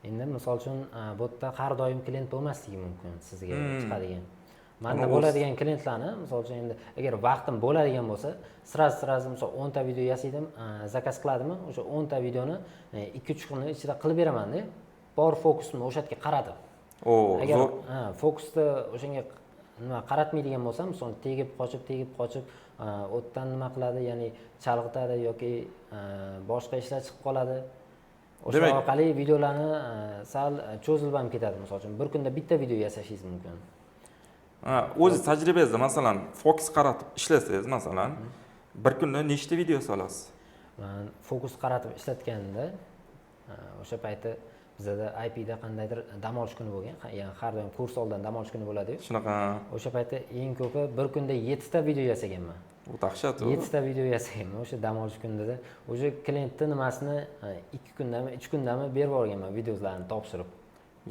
Endi misol uchun bu yerda har doim klient bo'lmasligi mumkin sizga chiqadigan. Menda bo'ladigan klientlarni, misol uchun endi agar vaqtim bo'ladigan bo'lsa, sraz misol 10 ta video yasaydim, zakaz qiladimi, o'sha 10 ta videoni 2-3 kun ichida qilib beraman-da. Bor fokusni o'sha yerga qaratib. Agar fokusni o'shanga nima qaratmaydigan bo'lsam, misol tegib qochib o'tdan nima qiladi, ya'ni chalg'itadi yoki boshqa ishlar chiqib qoladi. O'sha orqali videolarni sal cho'zilib ham ketadi. Misol uchun bir kunda bitta video yasashingiz mumkin. O'z tajribangizda masalan fokus qaratib ishlasangiz, masalan, bir kunda nechta video solasiz? Men fokus qaratib ishlatganimda o'sha payti bizada IPda qandaydir dam olish kuni bo'lgan, ya'ni har doim kurs oldidan dam olish kuni bo'ladi-yu. Shunaqa. O'sha paytda eng ko'pi bir kunda 7 ta video yasaganman. Bu dahshat. 7 ta video yasaganman o'sha dam olish kunida. O'sha klientning nimasini 2 kundami, 3 kundami berib yuborganman videolarni topshirib.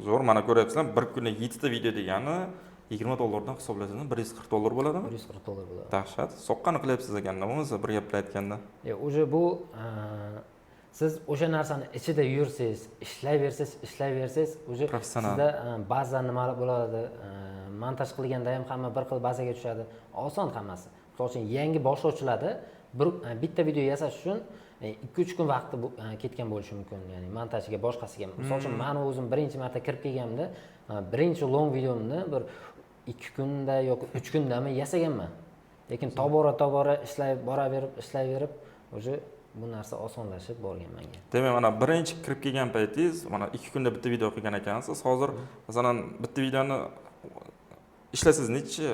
Zo'r, mana ko'ryapsizlar, bir kunda 7 ta video degani $20 dan hisoblasangiz $140 bo'ladimi? $140 bo'ladi. Dahshat. Soqqani qilyapsiz ekanda, o'zi bir gap bilan aytganda. O'sha bu siz o'sha narsani ichida yursangiz, ishlayversangiz, o'sha sizda ba'zan nimalar bo'ladi, montaj qilganda ham hamma bir xil bazaga tushadi. Oson hammasi. Misol uchun yangi boshlovchilarda bitta video yasash uchun 2-3 kun vaqti ketgan bo'lishi mumkin, ya'ni montajga, boshqasiga. Misol uchun men o'zim birinchi marta kirib kelganimda, birinchi long videomni bir 2 kunda yoki 3 kundami yasaganman. Lekin tobora ishlayverib, o'sha bu narsa osonlashib borgan menga. Demak, mana birinchi kirib kelgan paytingiz, mana 2 kunda bitta video qilgan ekansiz. Hozir masalan bitta videoni ishlaysiz necha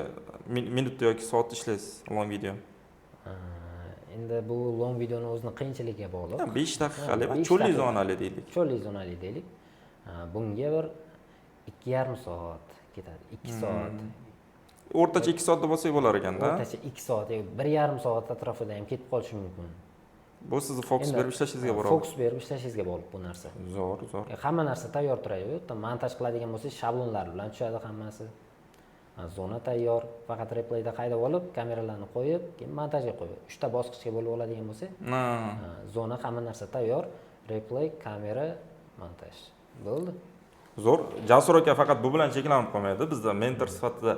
minutda yoki soat ishlaysiz long video? Endi bu long videoni o'zining qiyinchiligiga bog'liq. 5 daqiqalik, cho'lli zonali deylik. Cho'lli zonali deylik. Bunga bir 2,5 soat ketadi. 2 soat. O'rtacha 2 soatda bo'lsak bo'lar ekanda. O'rtacha 2 soat, 1,5 soat atrofida ham ketib qolishi mumkin. Bu sizni fokus berib ishlashingizga bog'liq. Fokus berib ishlashingizga bog'liq bu narsa. Zo'r. Hamma narsa tayyor turadi. Montaj qiladigan bo'lsangiz, shablonlar bilan tushadi hammasi. Zona tayyor, faqat replayda haydab olib, kameralarni qo'yib, keyin montajga qo'yib. 3 ta bosqichga bo'lib oladigan bo'lsa, zona hamma narsa tayyor, replay, kamera, montaj. Bo'ldi. Zo'r. Jasur aka faqat bu bilan cheklanib qolmaydi. Bizda mentor sifatida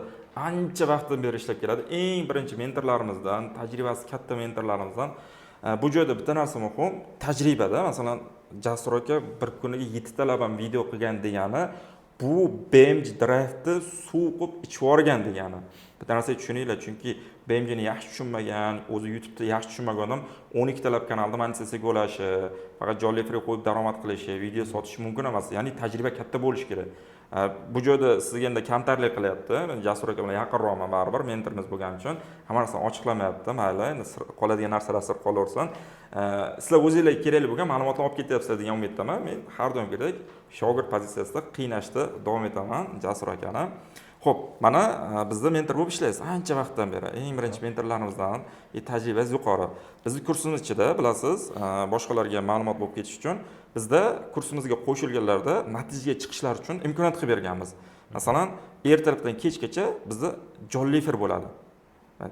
ancha vaqtdan beri ishlab keladi. Eng birinchi mentorlarimizdan, tajribasi katta mentorlarimizdan bu joyda bitta narsa muhim, tajribada, masalan, Jasur aka bir kuniga 7 talab ham video qilgan degani, bu BMG Drive'ni suv qilib ichib yuborgan degani. Bitta narsa tushuninglar, chunki BMGni yaxshi tushunmagan, o'zi YouTube'da yaxshi tushunmagan odam 12 talab kanalda monetizatsiyaga o'lashi, faqat Jolly Free qo'yib daromad qilishi, video sotishi mumkin emas. Ya'ni tajriba katta bo'lishi kerak. Bu joyda sizga endi kamtarlik qilyapti. Men Jasur aka bilan yaqinroqman baribir, mentorimiz bo'lgani uchun hamma narsani ochiqlamayapti. Mayli, endi qoladigan narsalar sir qolaversin. Sizlar o'zingizlarga kerakli bo'lgan ma'lumotlarni olib ketyapsizlar degan umiddaman. Men har doim kerak shogird pozitsiyasida qiynashda davom etaman Jasur akani. Xo'p, mana bizda mentor bo'lib ishlaysiz ancha vaqtdan beri. Eng birinchi mentorlarimizdan tajribangiz yuqori. Bizning kursimiz ichida bilasiz, boshqalarga ma'lumot bo'lib ketish uchun bizda kursimizga qo'shilganlarda natijaga chiqishlar uchun imkoniyat qilib berganmiz. Masalan, ertalabdan kechgacha bizda Jolly Free bo'ladi.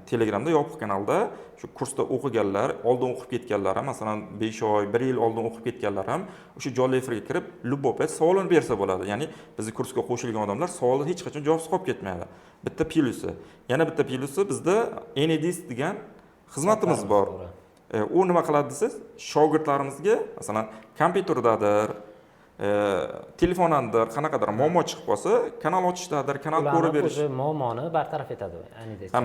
Telegramda yopiq kanalda shu kursda o'qiganlar, oldin o'qib ketganlar ham, masalan 5 oy, 1 yil oldin o'qib ketganlar ham o'sha Jolly Free ga kirib, любой savolini bersa bo'ladi. Ya'ni bizning kursga qo'shilgan odamlar savolni hech qachon javobsiz qolib ketmaydi. Bitta plyusi. Yana bitta plyusi bizda NEDIS degan xizmatimiz bor. U nima qiladi desiz, shogirdlarimizga masalan kompyuterdadir, telefondadir, qanaqadir muammo chiqib qolsa, kanal ochishdadir, kanal ko'rib berish. O'sha muammoni bartaraf etadi.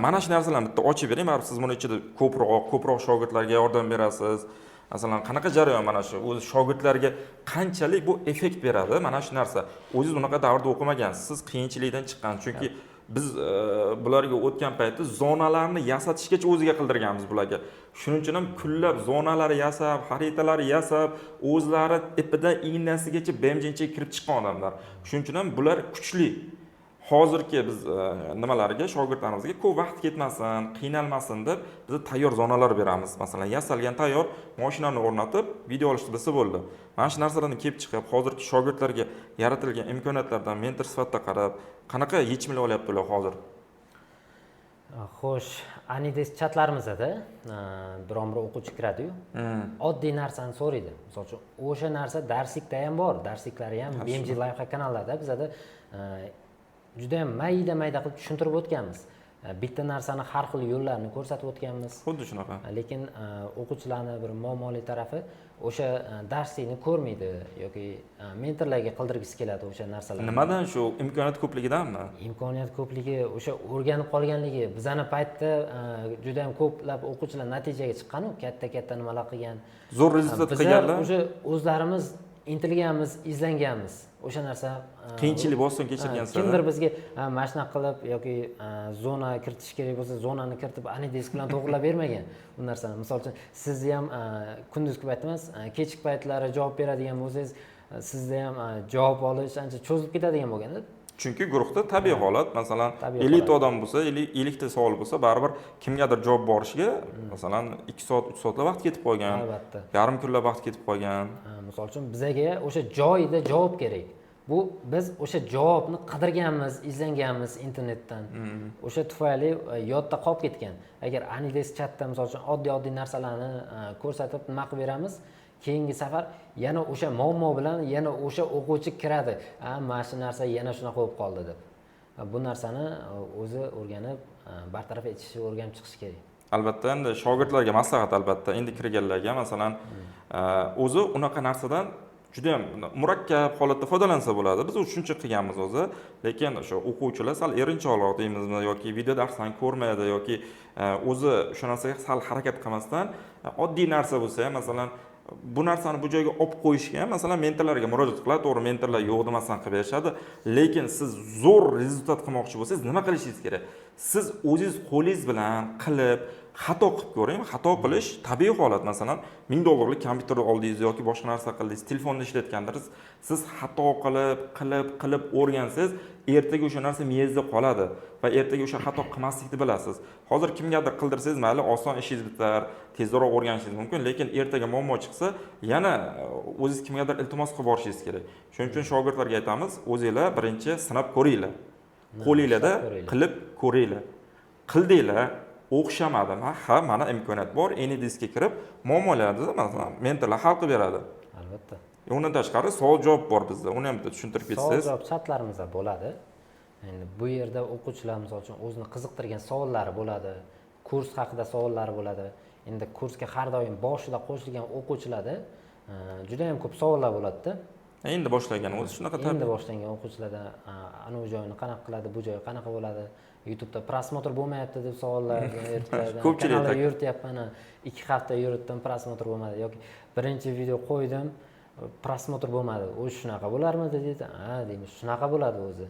Mana shu narsalarni bitta ochib bering, baribir siz buni ichida ko'proq shogirdlarga yordam berasiz. Masalan, qanaqa jarayon mana shu o'zi shogirdlarga qanchalik bu effekt beradi? Mana shu narsa. O'zingiz unaqa davrda o'qimagansiz, siz qiyinchilikdan chiqqan. Chunki biz bularga o'tgan paytda zonalarni yasatishgacha o'ziga qildirganmiz bularga. Shuning uchun ham kunlab zonalar yasab, xaritalar yasab, o'zlari ipidan ignasigacha BMG'ga kirib chiqqan odamlar. Shuning uchun ham bular kuchli. Hozirgi biz nimalarga shogirdlarimizga ko'p vaqt ketmasin, qiynalmasin deb biz tayyor zonalar beramiz. Masalan, yasalgan tayyor mashinani o'rnatib, video olishni bilsa bo'ldi. Mana shu narsalarni kelib chiqib, hozirgi shogirdlarga yaratilgan imkoniyatlardan mentor sifatida qarab, qanaqa yechimlar olyapti ular hozir? Xo'sh, Anides chatlarimizda biron bir o'quvchi kiradi-yu, oddiy narsani so'raydi. Misol uchun, o'sha narsa darslikda ham bor, darsliklari ham BMG Live kanallarda bizada juda ham mayda qilib tushuntirib o'tganmiz. Bitta narsani har xil yo'llarini ko'rsatib o'tganmiz. Xuddi shunaqa. Lekin o'quvchilarning bir muammoli tarafi o'sha darslikni ko'rmaydi yoki mentorlarga qildirgisi keladi o'sha narsalarni. Nimadan shu imkoniyat ko'pligidanmi? Imkoniyat ko'pligi, o'sha o'rganib qolganligi. Bizani paytda juda ham ko'plab o'quvchilar natijaga chiqqan-ku, katta nimalar qilgan. Zo'r rezultat qilganlar. O'sha o'zlarimiz intilganmiz, izlanganmiz. O'sha narsa qiyinchilik bosim kechirgansiz. Kimdir bizga mana shunaqa qilib yoki zona kiritish kerak bo'lsa, zonani kiritib Anides bilan to'g'rilab bermagan bu narsani. Misol uchun, sizni ham kunduzgi payt emas, kechki paytlari javob beradigan bo'lsangiz, sizda ham javob olish ancha cho'zilib ketadigan bo'lganda. Chunki guruhda tabiiy holat, masalan, Tabiiy 50 ta holat. odam bo'lsa, 50 ta savol bo'lsa, baribir kimgadir javob borishiga, masalan, 2 soat, 3 soatlab vaqt ketib qolgan, Albatta. yarim kunlab vaqt ketib qolgan. Misol uchun bizga o'sha joyida javob kerak. Bu biz o'sha javobni qidirganmiz, izlanganmiz internetdan. O'sha tufayli yodda qolib ketgan. Agar Anides chatda misol uchun oddiy narsalarni ko'rsatib nima qilib beramiz, keyingi safar yana o'sha muammo bilan yana o'sha o'quvchi kiradi. Mana shu narsa yana shunaqa bo'lib qoldi deb. Bu narsani o'zi o'rganib, bartaraf etishni o'rganib chiqish kerak. Albatta, endi shogirdlarga maslahat albatta, endi kirganlarga masalan, o'zi unaqa narsadan juda ham murakkab holatda foydalansa bo'ladi. Biz shuncha qilganmiz o'zi, lekin o'sha o'quvchilar sal erinchoqroq deymizmi yoki video darsdan ko'rmaydi yoki o'zi o'sha narsaga sal harakat qilmasdan oddiy narsa bo'lsa ham, masalan, bu narsani bu joyga olib qo'yishga, masalan, mentorlarga murojaat qiladi, to'g'ri, mentorlar yo'q demasdan qilib berishadi, lekin siz zo'r rezultat qilmoqchi bo'lsangiz, nima qilishingiz kerak? Siz o'zingiz qo'lingiz bilan qilib, xato qilib ko'ring. Xato qilish tabiiy holat. Masalan, $1000 kompyuter oldingiz yoki boshqa narsa qildingiz, telefonni ishlatgandirsiz, siz xato qilib o'rgansangiz, ertaga o'sha narsa miyangizda qoladi va ertaga o'sha xato qilmaslikni bilasiz. Hozir kimgadir qildirsangiz, mayli, oson ishingiz bitar, tezroq o'rganishingiz mumkin, lekin ertaga muammo chiqsa, yana o'zingiz kimgadir iltimos qilib borishingiz kerak. Shuning uchun shogirdlarga aytamiz, o'zingizlar birinchi sinab ko'ringlar. Qo'lingizda qilib ko'ringlar. Qildinglar, o'xshamadimi? Ha, mana imkoniyat bor. Anidesga kirib, muammolarni masalan mentorlar hal qilib beradi. Albatta. Undan tashqari savol javob bor bizda. Uni ham tushuntirib ketsangiz. Savol javob chatlarimiz bo'ladi. Endi bu yerda o'quvchilar misol uchun o'zini qiziqtirgan savollari bo'ladi, kurs haqida savollari bo'ladi. Endi kursga har doim boshida qo'shilgan o'quvchilarda juda ham ko'p savollar bo'ladi-da. Endi boshlagan o'zi shunaqa tabiiy. Endi boshlangan o'quvchilarda ana bu joyni qanaqa qiladi, bu joy qanaqa bo'ladi, YouTube'da prosmotr bo'lmayapti deb savollar yuritadi. Ko'pchilik kanalda yurityapman, 2 hafta yuritdim, prosmotr bo'lmadi yoki birinchi video qo'ydim, prosmotr bo'lmadi. O'zi shunaqa bo'larmidi deydi. Ha, deymiz, shunaqa bo'ladi o'zi.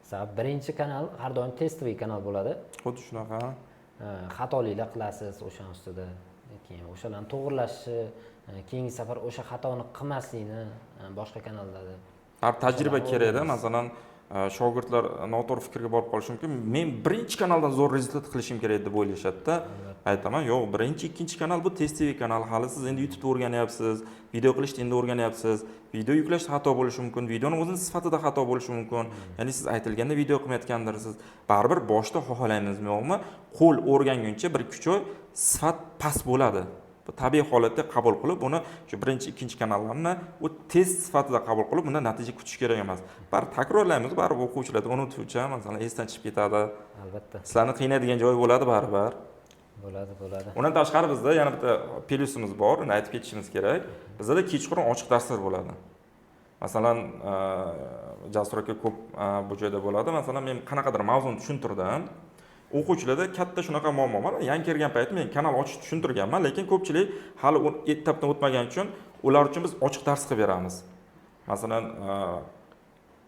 Sabab birinchi kanal har doim testoviy kanal bo'ladi. Xuddi shunaqa. Xatoliklar qilasiz o'sha ustida. Keyin o'shalarni to'g'rilashni, keyingi safar o'sha xatoni qilmaslikni boshqa kanallarda. Tajriba kerak-da, masalan, shogirdlar noto'g'ri fikrga borib qolishi mumkin. Men birinchi kanaldan zo'r rezultat qilishim kerak deb o'ylashadi-da. Aytaman, yo'q, birinchi, ikkinchi kanal bu testoviy kanal. Hali siz endi YouTube'da o'rganyapsiz, video qilishni endi o'rganyapsiz. Video yuklashda xato bo'lishi mumkin, videoning o'zining sifatida xato bo'lishi mumkin. Ya'ni siz aytilganda video qilmayotgandirsiz. Baribir boshda xohlaymizmi yo'qmi, qo'l o'rganguncha bir kuchoy sifat past bo'ladi. Bu tabiiy holatda qabul qilib, buni shu birinchi, ikkinchi kanallarni u test sifatida qabul qilib, bundan natija kutish kerak emas. Baribir takrorlaymiz, baribir o'quvchilar unutuvchi, masalan, esdan chiqib ketadi. Albatta. Sizlarni qiynaydigan joyi bo'ladi baribir. Bo'ladi. Undan tashqari bizda yana bitta plyusimiz bor, uni aytib ketishimiz kerak. Bizda kechqurun ochiq darslar bo'ladi. Masalan, Jasur aka ko'p bu joyda bo'ladi. Masalan, men qanaqadir mavzuni tushuntirdim. O'quvchilarda katta shunaqa muammo bor. Yangi kirgan paytda men kanal ochib tushuntirganman, lekin ko'pchilik hali etapdan o'tmagani uchun ular uchun biz ochiq dars qilib beramiz. Masalan,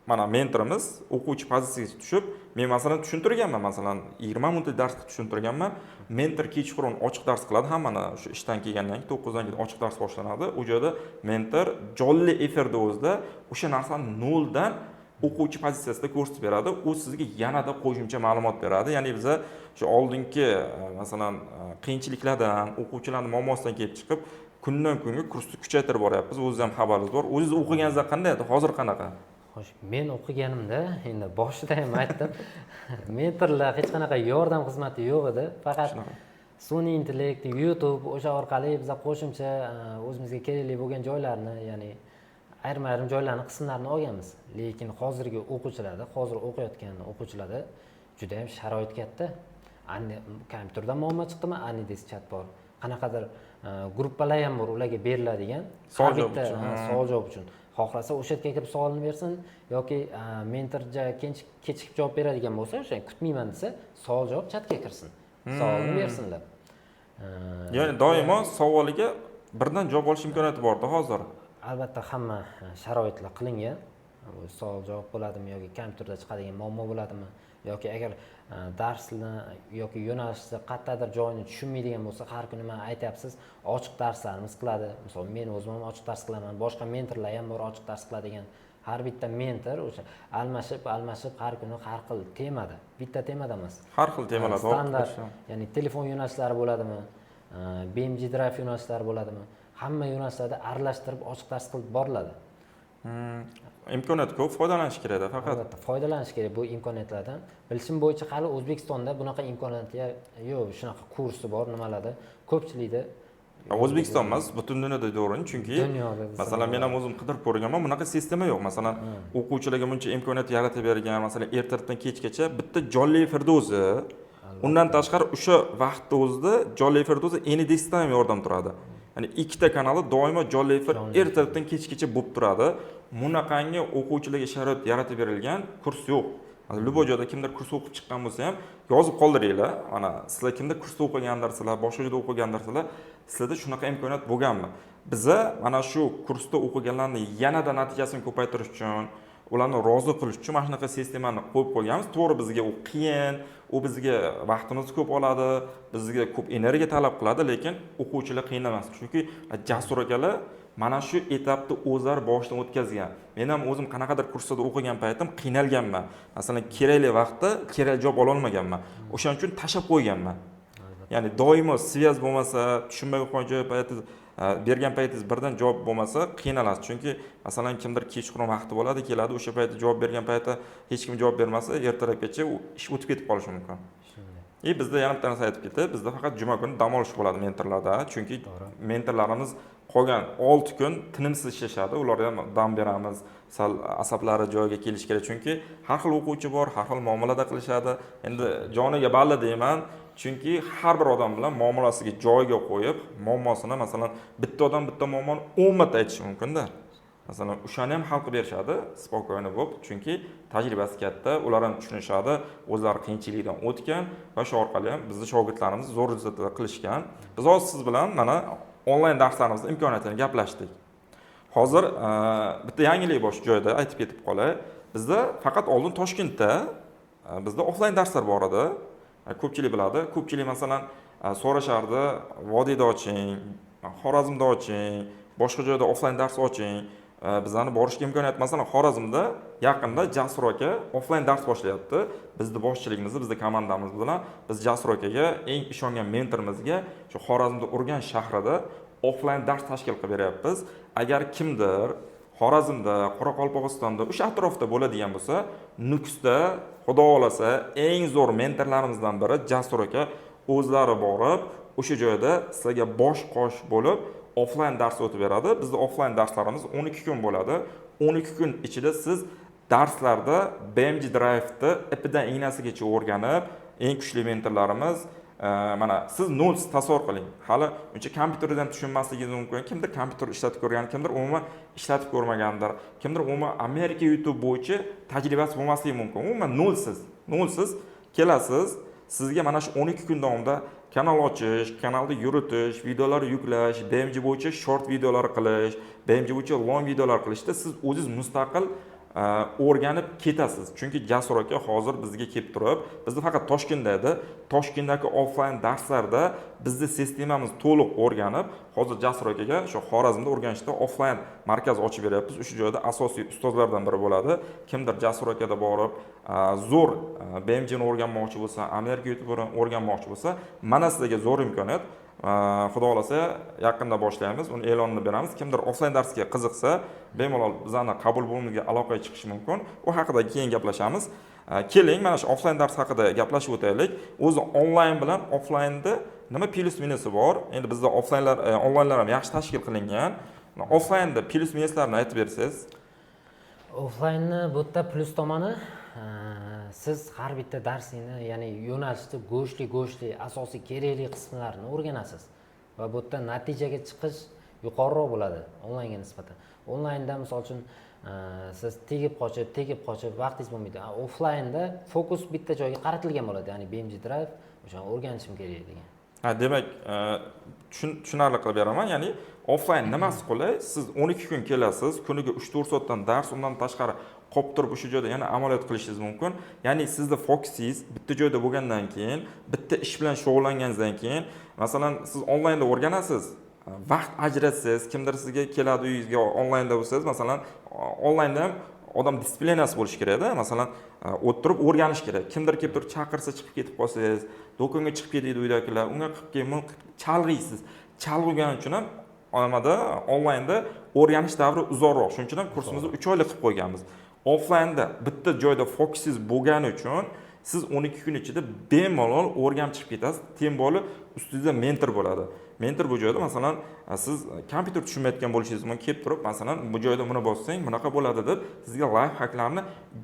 mana mentorimiz o'quvchi pozitsiyasiga tushib, men masalan tushuntirganman, masalan 20 minutlik dars tushuntirganman. Mentor kechqurun ochiq dars qiladi, hammani shu ishdan kelgandan keyin 9 dan keyin ochiq dars boshlanadi. U joyda mentor jonli efirda o'zida o'sha narsani noldan o'quvchi pozitsiyasida ko'rsatib beradi. U sizga yanada qo'shimcha ma'lumot beradi. Ya'ni biz shu oldingi masalan qiyinchiliklardan, o'quvchilarning muammosidan kelib chiqib, kundan kunga kursni kuchaytirib boryapmiz. O'zingiz ham xabaringiz bor. O'zingiz o'qiganingizda qanday edi? Hozir qanaqa? Xo'sh, men o'qiganimda endi boshida ham aytdim, mentorlar hech qanaqa yordam xizmati yo'q edi. Faqat sun'iy intellekt, YouTube o'sha orqali biz qo'shimcha o'zimizga kerakli bo'lgan joylarni, ya'ni ayrim joylarni, qismlarni olganmiz. Lekin hozirgi o'quvchilarda, hozir o'qiyotgan o'quvchilarda juda ham sharoit katta. Kompyuterda muammo chiqdimi? Anides chat bor. Qanaqadir gruppalar ham bor, ularga beriladigan savol javob uchun. Xohlasa o'sha yerga kirib savolni bersin yoki mentorja kechikib javob beradigan bo'lsa, o'sha kutmayman desa, savol javob chatga kirsin. Savolni bersinlar. Ya'ni doimo savoliga birdan javob olish imkoniyati bor-da hozir. Albatta hamma sharoitlar qilingan. Savol javob bo'ladimi yoki kompyuterda chiqadigan muammo bo'ladimi yoki agar darsni yoki yo'nalishni qayerdadir joyini tushunmaydigan bo'lsa, har kuni mana aytyapsiz, ochiq darslarimiz qiladi. Misol men o'zim ham ochiq dars qilaman, boshqa mentorlar ham bor ochiq dars qiladigan. Har bitta mentor o'sha almashib har kuni har xil temada, bitta temada emas. Har xil temalar bor. Standart, ya'ni telefon yo'nalishlari bo'ladimi, BMG Drive yo'nalishlari bo'ladimi? Hamma yo'nalishlarda aralashtirib ochiq dars qilib boriladi. Imkoniyat ko'p, foydalanish kerak-da faqat. Albatta, foydalanish kerak bu imkoniyatlardan. Bilishim bo'yicha hali O'zbekistonda bunaqa imkoniyat yo'q, shunaqa kursi bor nimalarda. Ko'pchilikda O'zbekiston emas, butun dunyoda to'g'ri, chunki masalan men ham o'zim qidirib ko'rganman, bunaqa sistema yo'q. Masalan, o'quvchilarga buncha imkoniyat yaratib bergan, masalan, ertalabdan kechgacha bitta jonli efirda o'zi, undan tashqari o'sha vaqtda o'zida jonli efirda o'zi Enidisdan ham yordam turadi. Ya'ni ikkita kanalda doimo jonli efir ertalabdan kechgacha bo'lib turadi. Bunaqangi o'quvchilarga sharoit yaratib berilgan kurs yo'q. Любой joyda kimdir kurs o'qib chiqqan bo'lsa ham yozib qoldiringlar. Mana sizlar kimdir kursda o'qigandarsizlar, boshqa joyda o'qigandarsizlar, sizlarda shunaqa imkoniyat bo'lganmi? Biza mana shu kursda o'qiganlarni yanada natijasini ko'paytirish uchun, ularni rozi qilish uchun mana shunaqa sistemani qo'yib qo'yganmiz. To'g'ri bizga u qiyin, u bizga vaqtimizni ko'p oladi, bizga ko'p energiya talab qiladi, lekin o'quvchilar qiynalmas. Chunki Jasur akalar mana shu etapni o'zlari boshidan o'tkazgan. Men ham o'zim qanaqadir kurslarda o'qigan paytim qiynalganman. Masalan, kerakli vaqtda kerakli javob ola olmaganman. O'shaning uchun tashab qo'yganman. Ya'ni doimo svязь bo'lmasa, tushunmagan paytingiz bergan paytingiz birdan javob bo'lmasa qiynalasiz. Chunki masalan kimdir kechqurun vaqti bo'ladi, keladi, o'sha paytda javob bergan paytda hech kim javob bermasa, ertalabgacha u ish o'tib ketib qolishi mumkin. Bizda yana bitta narsa aytib ketdi. Bizda faqat juma kuni dam olish bo'ladi mentorlarda, chunki mentorlarimiz qolgan 6 kun tinimsiz ishlashadi. Ularga ham dam beramiz. Sal asablari joyiga kelish kerak, chunki har xil o'quvchi bor, har xil muomalada qilishadi. Endi joniga balla deyman, chunki har bir odam bilan muomalasiga joyiga qo'yib, muammosini masalan bitta odam bitta muammoni 10 marta aytishi mumkin-da. Masalan, o'shani ham hal qilib berishadi, spokойно bo'lib, chunki tajribasi katta, ular ham tushunishadi, o'zlari qiyinchilikdan o'tgan va shu orqali ham bizning shogirdlarimiz zo'r rezultatlar qilishgan. Biz hozir siz bilan mana onlayn darslarimizni imkoniyatini gaplashdik. Hozir bitta yangilik bor shu joyda aytib ketib qolay. Bizda faqat oldin Toshkentda bizda offlayn darslar bor edi. Ko'pchilik biladi. Ko'pchilik masalan so'rashardi, Vodiyda oching, Xorazmda oching, boshqa joyda offlayn dars oching. Bizlarni borishga imkoniyat, masalan, Xorazmda yaqinda Jasur aka offlayn dars boshlayapti. Bizning boshchiligimizda, bizning komandamiz bilan biz Jasur akaga, eng ishongan mentorimizga shu Xorazmda Urganch shahrida offlayn dars tashkil qilib beryapmiz. Agar kimdir Xorazmda, Qoraqalpog'istonda, o'sha atrofda bo'ladigan bo'lsa, Nukusda, xudo xolasa, eng zo'r mentorlarimizdan biri Jasur aka o'zlari borib, o'sha joyda sizlarga bosh-qosh bo'lib offlayn dars o'tib beradi. Bizda offlayn darslarimiz 12 kun bo'ladi. 12 kun ichida siz darslarda BMG Drive'ni ipidan ignasigacha o'rganib, eng kuchli mentorlarimiz mana siz nolsiz tasavvur qiling. Hali uncha kompyuterdan tushunmasligingiz mumkin. Kimdir kompyuter ishlatib ko'rgan, kimdir umuman ishlatib ko'rmagandir. Kimdir umuman Amerika YouTube bo'yicha tajribasi bo'lmasligi mumkin. Umuman nolsiz kelasiz. Sizga mana shu 12 kun davomida kanal ochish, kanalda yuritish, videolar yuklash, BMG bo'yicha short videolar qilish, BMG bo'yicha long videolar qilishda siz o'zingiz mustaqil o'rganib ketasiz. Chunki Jasur aka hozir bizga kelib turib, bizda faqat Toshkentda edi. Toshkentdagi offlayn darslarda bizning sistemamiz to'liq o'rganib, hozir Jasur akaga shu Xorazmda Urganchda offlayn markaz ochib beryapmiz. O'sha joyda asosiy ustozlardan biri bo'ladi. Kimdir Jasur akada borib, zo'r BMG ni o'rganmoqchi bo'lsa, Amerika YouTube'ini o'rganmoqchi bo'lsa, mana sizga zo'r imkoniyat. Xudo xolasa yaqinda boshlaymiz, uni e'lonini beramiz. Kimdir offlayn darsga qiziqsa, bemalol bizani qabul bo'limiga aloqaga chiqishi mumkin. U haqida keyin gaplashamiz. Keling, mana shu offlayn dars haqida gaplashib o'taylik. O'zi onlayn bilan offlaynda nima plyus minusi bor? Endi bizda onlaynlar ham yaxshi tashkil qilingan. Offlaynda plyus minuslarini aytib bersangiz. Offlaynni bu yerda plyus tomoni siz har bitta darsingni, ya'ni yo'nalishni go'shtli asosiy kerakli qismlarini o'rganasiz va bu yerda natijaga chiqish yuqoriroq bo'ladi onlaynga nisbatan. Onlaynda misol uchun siz tegib qochib vaqtingiz bo'lmaydi. Offlaynda fokus bitta joyga qaratilgan bo'ladi, ya'ni BMG Drive o'shani o'rganishim kerak degan. Demak, tushunarli qilib beraman. Ya'ni offlayn nimasi qulay? Siz 12 kun kelasiz, kuniga 3-4 soatdan dars, undan tashqari qolib turib o'sha joyda yana amaliyot qilishingiz mumkin. Ya'ni sizning fokusingiz bitta joyda bo'lgandan keyin, bitta ish bilan shug'ullanganingizdan keyin, masalan, siz onlaynda o'rganasiz, vaqt ajratsangiz, kimdir sizga keladi uyingizga onlaynda bo'lsangiz, masalan, onlaynda ham odam disiplinasi bo'lishi kerak-da. Masalan, o'tirib o'rganish kerak. Kimdir kelib turib chaqirsa chiqib ketib qolsangiz, do'konga chiqib ketadi uydagilar, unga qilib kelmay chalg'iysiz. Chalg'igani uchun ham onlaynda o'rganish davri uzoqroq. Shuning uchun ham kursimizni 3 oylik qilib qo'yganmiz. Offlaynda bitta joyda fokusingiz bo'lgani uchun siz 12 kun ichida bemalol o'rganib chiqib ketasiz. Tem bo'lib, ustingizda mentor bo'ladi. Mentor bu joyda masalan siz kompyuter tushunmayotgan bo'lishingiz mumkin, kelib turib, masalan, bu joyda buni bossang, bunaqa bo'ladi deb sizga life hacklarni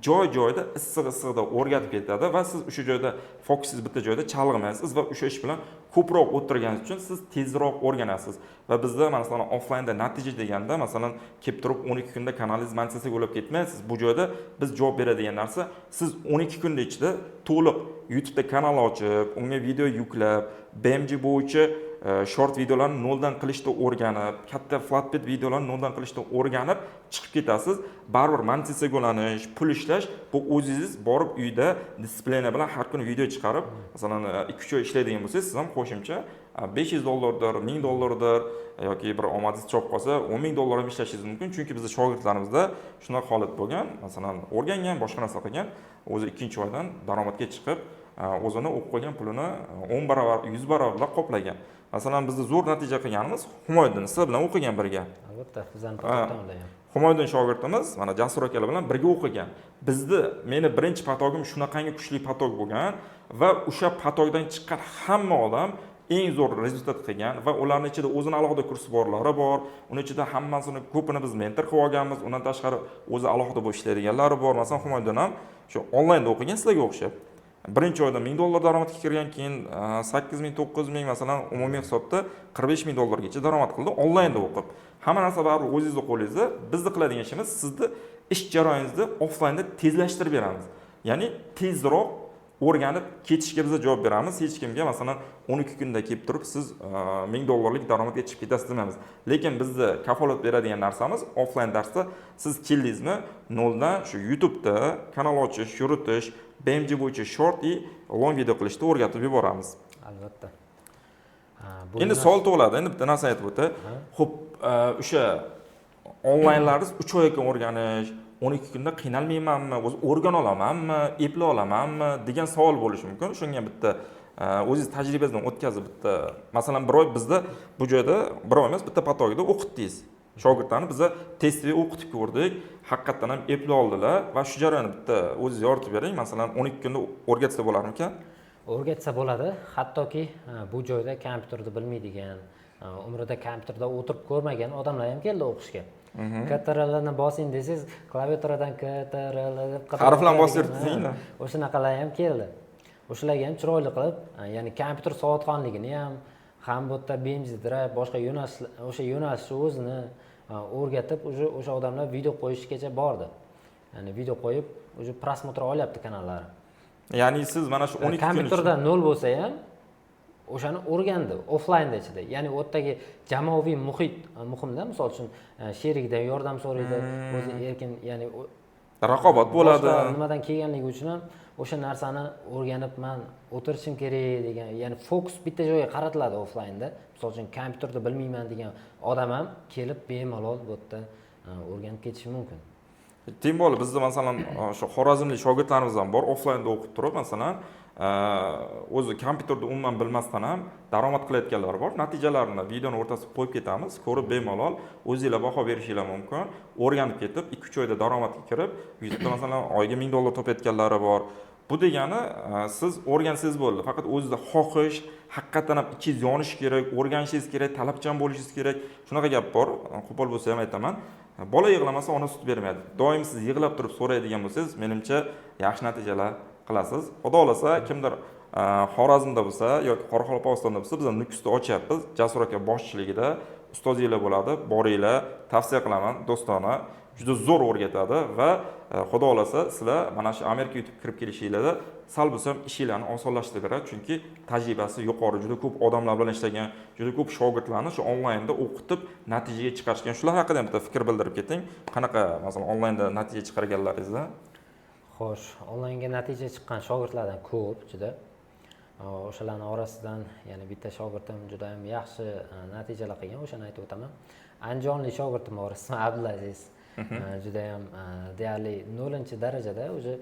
joy-joyda issiq-issiqda o'rgatib ketadi va siz o'sha joyda fokusingiz bitta joyda chalg'imaysiz va o'sha ish bilan ko'proq o'tirganingiz uchun siz tezroq o'rganasiz. Va bizda masalan offlaynda natija deganda, masalan, kelib turib 12 kunda kanalingiz monetizatsiya bo'lib ketmaysiz. Bu joyda biz javob beradigan narsa, siz 12 kunda ichida to'liq YouTube'da kanal ochib, unga video yuklab, BMG bo'yicha short videolarni noldan qilishni o'rganib, katta flatbed videolarni noldan qilishni o'rganib chiqib ketasiz. Baribir monetizatsiyaga ulanish, pul ishlash bu o'zingiz borib uyda displeyna bilan har kuni video chiqarib, masalan, 2-3 oy ishlaydigan bo'lsangiz, siz ham qo'shimcha $500 $1000 yoki bir omadingiz chopib qolsa $10,000 ham ishlashingiz mumkin. Chunki bizning shogirdlarimizda shunaqa holat bo'lgan. Masalan, o'rgangan, boshqa narsa qilgan, o'zi 2-oydan daromadga chiqib, o'zini o'qib qo'ygan pulini 10 barobar, 100 barobar qoplagan. Masalan, bizda zo'r natija qilganimiz Humoydin siz bilan o'qigan birga. Albatta, bizdan patogda ham. Humoydin shogirdimiz mana Jasur akalar bilan birga o'qigan. Meni birinchi patogim shunaqangi kuchli patog bo'lgan va o'sha patogdan chiqqan hamma odam eng zo'r rezultat qilgan va ularning ichida o'zini alohida kursi borlari bor. Uning ichida hammasini ko'pini biz mentor qilib olganmiz. Undan tashqari o'zi alohida bo'lib ishlaydiganlari bor. Masalan, Humoydin ham shu onlaynda o'qigan sizlarga o'xshab. Birinchi oyda $1000 daromadga kirgan, keyin 8000, 9000, masalan, umumiy hisobda $45000 gacha daromad qildi onlaynda o'qib. Hamma narsa baribir o'zingizning qo'lingizda. Bizni qiladigan ishimiz sizni ish jarayoningizda offlaynda tezlashtirib beramiz. Ya'ni tezroq o'rganib ketishga biz javob beramiz. Hech kimga masalan 12 kunda kelib turib siz $1000 daromadga chiqib ketasiz demaymiz. Lekin bizni kafolat beradigan narsamiz offlayn darsda siz keldingizmi, noldan shu YouTube'da kanal ochish, yuritish, BMG bo'yicha short long video qilishni o'rgatib yuboramiz. Albatta. Endi savol tug'iladi. Endi bitta narsa aytib o'tay. Xo'p, o'sha onlaynlaringiz 3 oyga o'rganish, 12 kunda qiynalmaymanmi, o'zi o'rgana olamanmi, eplay olamanmi degan savol bo'lishi mumkin. Shunga bitta o'zingiz tajribangizdan o'tkazib bitta, masalan, bir oy bizda bu joyda bir oy emas, bitta patogida o'qitdingiz. Shogirdlarni biz testli o'qitib ko'rdik, haqiqatan ham eplay oldilar va shu jarayonni bitta o'zingiz yoritib bering. Masalan, 12 kunda o'rgatsa bo'larmikan? O'rgatsa bo'ladi. Hattoki bu joyda kompyuterni bilmaydigan, umrida kompyuterda o'tirib ko'rmagan odamlar ham keldi o'qishga. Ctrl-ni bosing desangiz, klaviaturadan Ctrl deb harflarni bosib yuribsizlar. O'shanaqalar ham keldi. O'shalarga ham chiroyli qilib, ya'ni kompyuter savodxonligini ham bu yerda BMG Drive boshqa yo'nalishni o'zini o'rgatib, o'sha odamlar video qo'yishgacha bordi. Ya'ni video qo'yib, o'sha prosmotr olyapti kanallari. Ya'ni siz mana shu 12 kun kompyuterda 0 bo'lsa ham o'shani o'rgandi offlaynda ichida. Ya'ni u yerdagi jamoaviy muhit muhimda, misol uchun sherikdan yordam so'raydi, o'zi erkin, ya'ni raqobat bo'ladi. Nimadan kelganligi uchun ham o'sha narsani o'rganib men o'tirishim kerak degan, ya'ni fokus bitta joyga qaratiladi offlaynda. Misol uchun kompyuterda bilmayman degan odam ham kelib bemalol bu yerda o'rganib ketishi mumkin. Tem bo'lib bizda masalan shu Xorazmlik shogirdlarimiz ham bor, offlaynda o'qib turib, masalan, o'zi kompyuterni umuman bilmasdan ham daromad qilayotganlar bor. Natijalarini videoning o'rtasiga qo'yib ketamiz, ko'rib bemalol o'zingizlar baho berishingiz mumkin. O'rganib ketib, 2-3 oyda daromadga kirib, YouTube'da masalan oyga $1000 topayotganlari bor. Bu degani siz o'rgansangiz bo'ldi. Faqat o'zingizda xohish, haqiqatan ham ichingiz yonishi kerak, o'rganishingiz kerak, talabchan bo'lishingiz kerak. Shunaqa gap bor. Qo'pol bo'lsa ham aytaman. Bola yig'lamasa ona sut bermaydi. Doim siz yig'lab turib so'raydigan bo'lsangiz, menimcha yaxshi natijalar qilasiz. Xudo xolasa, kimdir Xorazmda bo'lsa yoki Qoraqalpog'istonda bo'lsa, biz Nukusda ochyapmiz. Jasur aka boshchiligida ustozinglar bo'ladi, boringlar, tavsiya qilaman, do'stona. Juda zo'r o'rgatadi va xudo xolasa sizlar mana shu Amerika YouTube kirib kelishinglarda sal bo'lsa ham ishinglarni osonlashtiradi, chunki tajribasi yuqori, juda ko'p odamlar bilan ishlagan, juda ko'p shogirdlarni shu onlaynda o'qitib natijaga chiqarishgan. Shular haqida ham bitta fikr bildirib keting. Qanaqa, masalan, onlaynda natija chiqarganlaringizda? Xo'sh, onlaynga natija chiqqan shogirdlardan ko'p juda. O'shalarning orasidan yana bitta shogirdim juda ham yaxshi natijalar qilgan, o'shani aytib o'taman. Andijonlik shogirdim bor, ismi Abdulaziz. Juda ham deyarli 0-darajada o'zi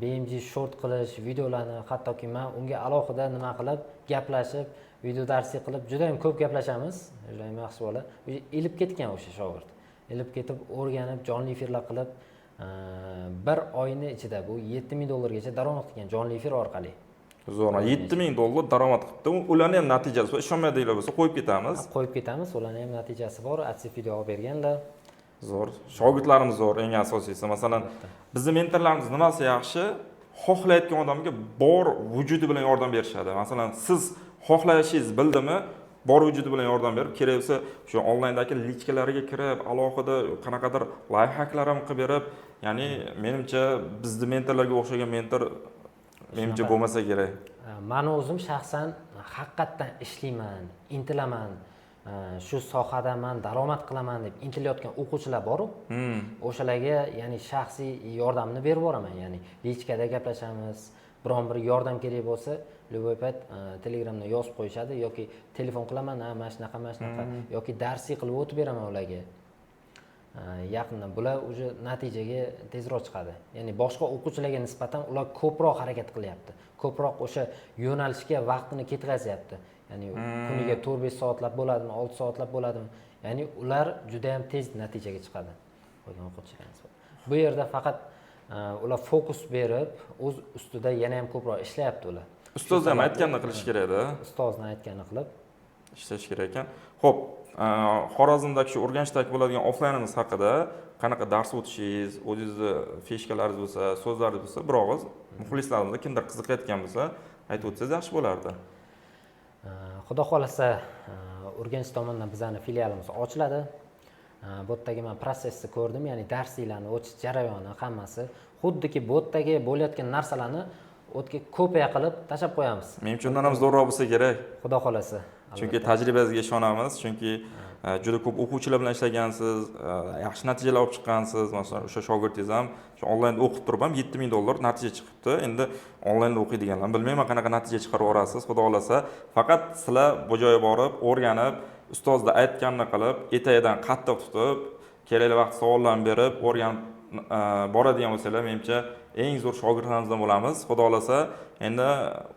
BMG short qilish, videolarni, hattoki men unga alohida nima qilib, gaplashib, video darslik qilib juda ham ko'p gaplashamiz. Juda ham yaxshi bola. Ilib ketgan o'sha shogird. Ilib ketib, o'rganib, jonli efirlar qilib, bir oyning ichida bu $7000 gacha daromad qilgan jonli efir orqali. Zo'r, $7000 daromad qilibdi. Ularning ham natijasi bor. Ishonmaydiganlar bo'lsa qo'yib ketamiz. Qo'yib ketamiz, ularning ham natijasi bor. AdSense video olib berganlar. Zo'r. Shogirdlarimiz zo'r, eng asosiysi. Masalan, bizning mentorlarimiz nimasi yaxshi? Xohlayotgan odamga bor vujudi bilan yordam berishadi. Masalan, siz xohlashingiz bildimi, bor vujudi bilan yordam berib, kerak bo'lsa, shu onlayndagi lichkalariga kirib, alohida qanaqadir lifehacklar ham qilib berib, ya'ni menimcha bizning mentorlarga o'xshagan mentor menimcha bo'lmasa kerak. Men o'zim shaxsan haqiqatdan ishlayman, intilaman, shu sohada men daromad qilaman deb intilayotgan o'quvchilar bor-ku. O'shalarga ya'ni shaxsiy yordamni berib boraman, ya'ni lichkada gaplashamiz, biron bir yordam kerak bo'lsa, любой payt Telegramda yozib qo'yishadi yoki telefon qilaman, mana shunaqa, yoki darslik qilib o'tib beraman ularga. Yaqindan bular уже natijaga tezroq chiqadi. Ya'ni boshqa o'quvchilarga nisbatan ular ko'proq harakat qilyapti. Ko'proq o'sha yo'nalishga vaqtini ketkazyapti. Ya'ni kuniga 4-5 soatlab bo'ladimi, 6 soatlab bo'ladimi? Ya'ni ular juda ham tez natijaga chiqadi. Qolgan o'quvchilar nisbatan. Bu yerda faqat ular fokus berib, o'z ustida yana ham ko'proq ishlayapti ular. Ustoz ham aytganini qilish kerak-da. Ustozning aytganini qilib ishlash kerak ekan. Xo'p, Xorazmdagi shu Urganchdagi bo'ladigan offlaynimiz haqida qanaqa dars o'tishingiz, o'zingizni fishkalaringiz bo'lsa, so'zlaringiz bo'lsa, bir og'iz muxlislarimizga kimdir qiziqayotgan bo'lsa, aytib o'tsangiz yaxshi bo'lardi. Xudo xolasa, Urganch tomonidan bizning filialimiz ochiladi. Bu yerdagi men prosessni ko'rdim, ya'ni darsliklarni o'tish jarayoni hammasi xuddiki bu yerdagi bo'layotgan narsalarni o'tga kopiya qilib tashab qo'yamiz. Menimcha undan ham zo'rroq bo'lsa kerak. Xudo xolasa. Chunki tajribangizga ishonamiz, chunki juda ko'p o'quvchilar bilan ishlagansiz, yaxshi natijalar olib chiqqansiz. Masalan, o'sha shogirdingiz ham shu onlaynda o'qib turib ham $7000 natija chiqibdi. Endi onlaynda o'qiydiganlar bilmayman qanaqa natija chiqarib olasiz, xudo xolasa. Faqat sizlar bu joyga borib, o'rganib, ustozda aytganini qilib, etagidan qattiq tutib, kerakli vaqt savollarni berib, o'rganib boradigan bo'lsalar, menimcha eng zo'r shogirdlaringizdan bo'lamiz. Xudo xolasa, endi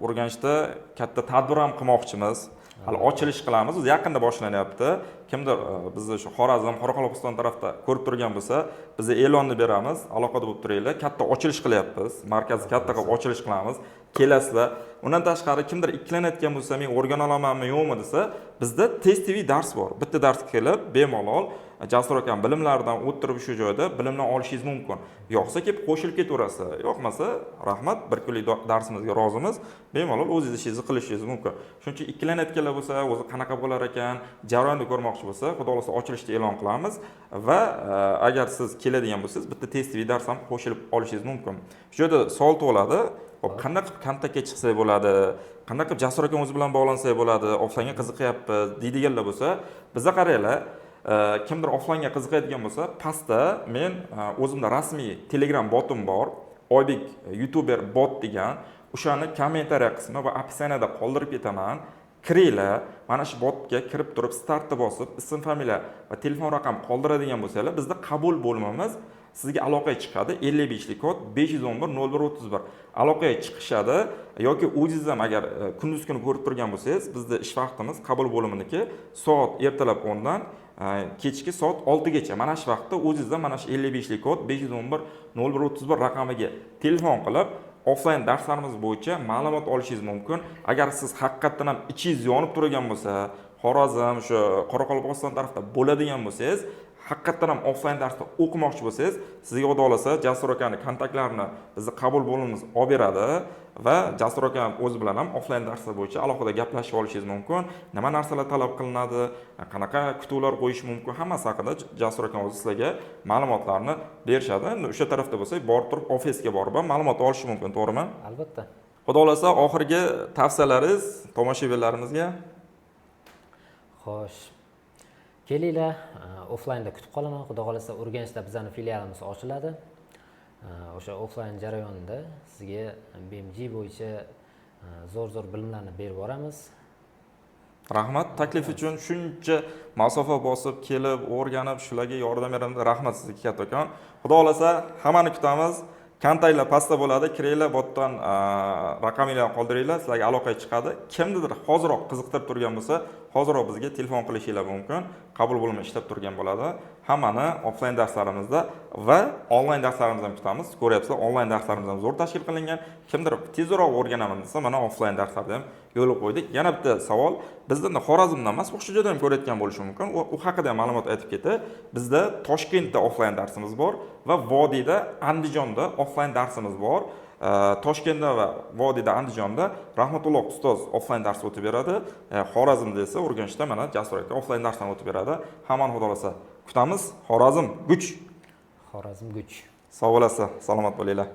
Urganchda katta tadbir ham qilmoqchimiz. Hali ochilish qilamiz. O'zi yaqinda boshlanyapti. Kimdir bizni shu Xorazm, Qoraqalpog'iston tarafda ko'rib turgan bo'lsa, biz e'lonni beramiz. Aloqada bo'lib turinglar. Katta ochilish qilyapmiz. Markazni katta qilib ochilish qilamiz. Kelasizlar. Undan tashqari kimdir ikkilanayotgan bo'lsa, men o'rgana olamanmi, yo'qmi desa, bizda test TV dars bor. Bitta dars kelib, bemalol Jasur akam bilimlaridan o'tirib shu joyda bilimni olishingiz mumkin. Yo'qsa kelib qo'shilib ketaverasiz. Yo'qmasa, rahmat, bir kunlik darsimizga rozimiz. Bemalol o'zingiz ishingizni qilishingiz mumkin. Shuning uchun ikkilanayotganlar bo'lsa, o'zi qanaqa bo'lar ekan, jarayonni ko'rmoqchi bo'lsa, xudo xolasa ochilishda e'lon qilamiz va agar siz keladigan bo'lsangiz, bitta test TV dars ham qo'shilib olishingiz mumkin. Shu yerda savol tug'iladi. Hop, qanday qilib kontaktga chiqsak bo'ladi? Qanday qilib Jasur akam o'zi bilan bog'lansak bo'ladi? Offlaynga qiziqyapmiz deydiganlar bo'lsa, bizga qaranglar. Kimdir offlaynga qiziqadigan bo'lsa, pastda men o'zimda rasmiy Telegram botim bor, Oybek YouTuber bot degan, o'shani kommentariya qismi va opisaniyada qoldirib ketaman. Kiringlar, mana shu botga kirib turib, startni bosib, ism, familiya va telefon raqam qoldiradigan bo'lsanglar, bizda qabul bo'lmamiz sizga aloqaga chiqadi. 55lik kod 511 0131 aloqaga chiqishadi yoki o'zingiz ham agar kunduz kuni ko'rib turgan bo'lsangiz, bizda ish vaqtimiz qabul bo'liminiki soat ertalab 10 dan kechki soat 6 gacha. Mana shu vaqtda o'zingizdan mana shu 55lik kod 511 0131 raqamiga telefon qilib, offlayn darslarimiz bo'yicha ma'lumot olishingiz mumkin. Agar siz haqiqatan ham ichingiz yonib turgan bo'lsa, Xorazm, shu Qoraqalpog'iston tarafda bo'ladigan bo'lsangiz, haqiqatdan ham offlayn darsda o'qimoqchi bo'lsangiz, sizga xudo xolasa Jasur akani kontaktlarini bizni qabul bo'limimiz olib beradi va Jasur aka o'zi bilan ham offlayn darslar bo'yicha alohida gaplashib olishingiz mumkin. Nima narsalar talab qilinadi, qanaqa kutuvlar qo'yish mumkin, hammasi haqida Jasur aka o'zi sizlarga ma'lumotlarni berishadi. Endi o'sha tarafda bo'lsak, borib turib ofisga borib ham ma'lumot olish mumkin, to'g'rimi? Albatta. Xudo xolasa oxirgi tavsiyalaringiz tomoshabinlarimizga. Xo'sh. Kelinglar, offlaynda kutib qolaman. Xudo xolasa Urganchda bizning filialimiz ochiladi. O'sha offlayn jarayonida sizga BMG bo'yicha zo'r bilimlarni berib boramiz. Rahmat, taklif uchun shuncha masofa bosib kelib, o'rganib, shularga yordam beramiz. Rahmat sizga kattakon. Xudo xolasa hammani kutamiz. Kontaktlar pastda bo'ladi. Kiringlar, botdan raqaminglarni qoldiringlar, sizlarga aloqaga chiqadi. Kimnidir hozirroq qiziqtirib turgan bo'lsa, hozirroq bizga telefon qilishinglar mumkin. Qabul bo'limi ishlab turgan bo'ladi. Hammani offlayn darslarimizda va onlayn darslarimizni ham kutamiz. Ko'ryapsizlar, onlayn darslarimiz ham zo'r tashkil qilingan. Kimdir tezroq o'rganaman desa, mana offlayn darslarda ham yo'l qo'ydik. Yana bitta savol, bizda Xorazmdan emas, boshqa joydan ham ko'rayotgan bo'lishi mumkin. U haqida ham ma'lumot aytib ketdi. Bizda Toshkentda offlayn darsimiz bor va Vodiyda, Andijonda offlayn darsimiz bor. Toshkentda va Vodiyda, Andijonda Rahmatulloh ustoz offlayn dars o'tib beradi. Xorazmda esa Urganchda mana Jasur aka offlayn darsdan o'tib beradi. Hammani xudo xolasa kutamiz. Xorazm kuch. Xorazm kuch. Sog' bo'lasiz, salomat bo'linglar.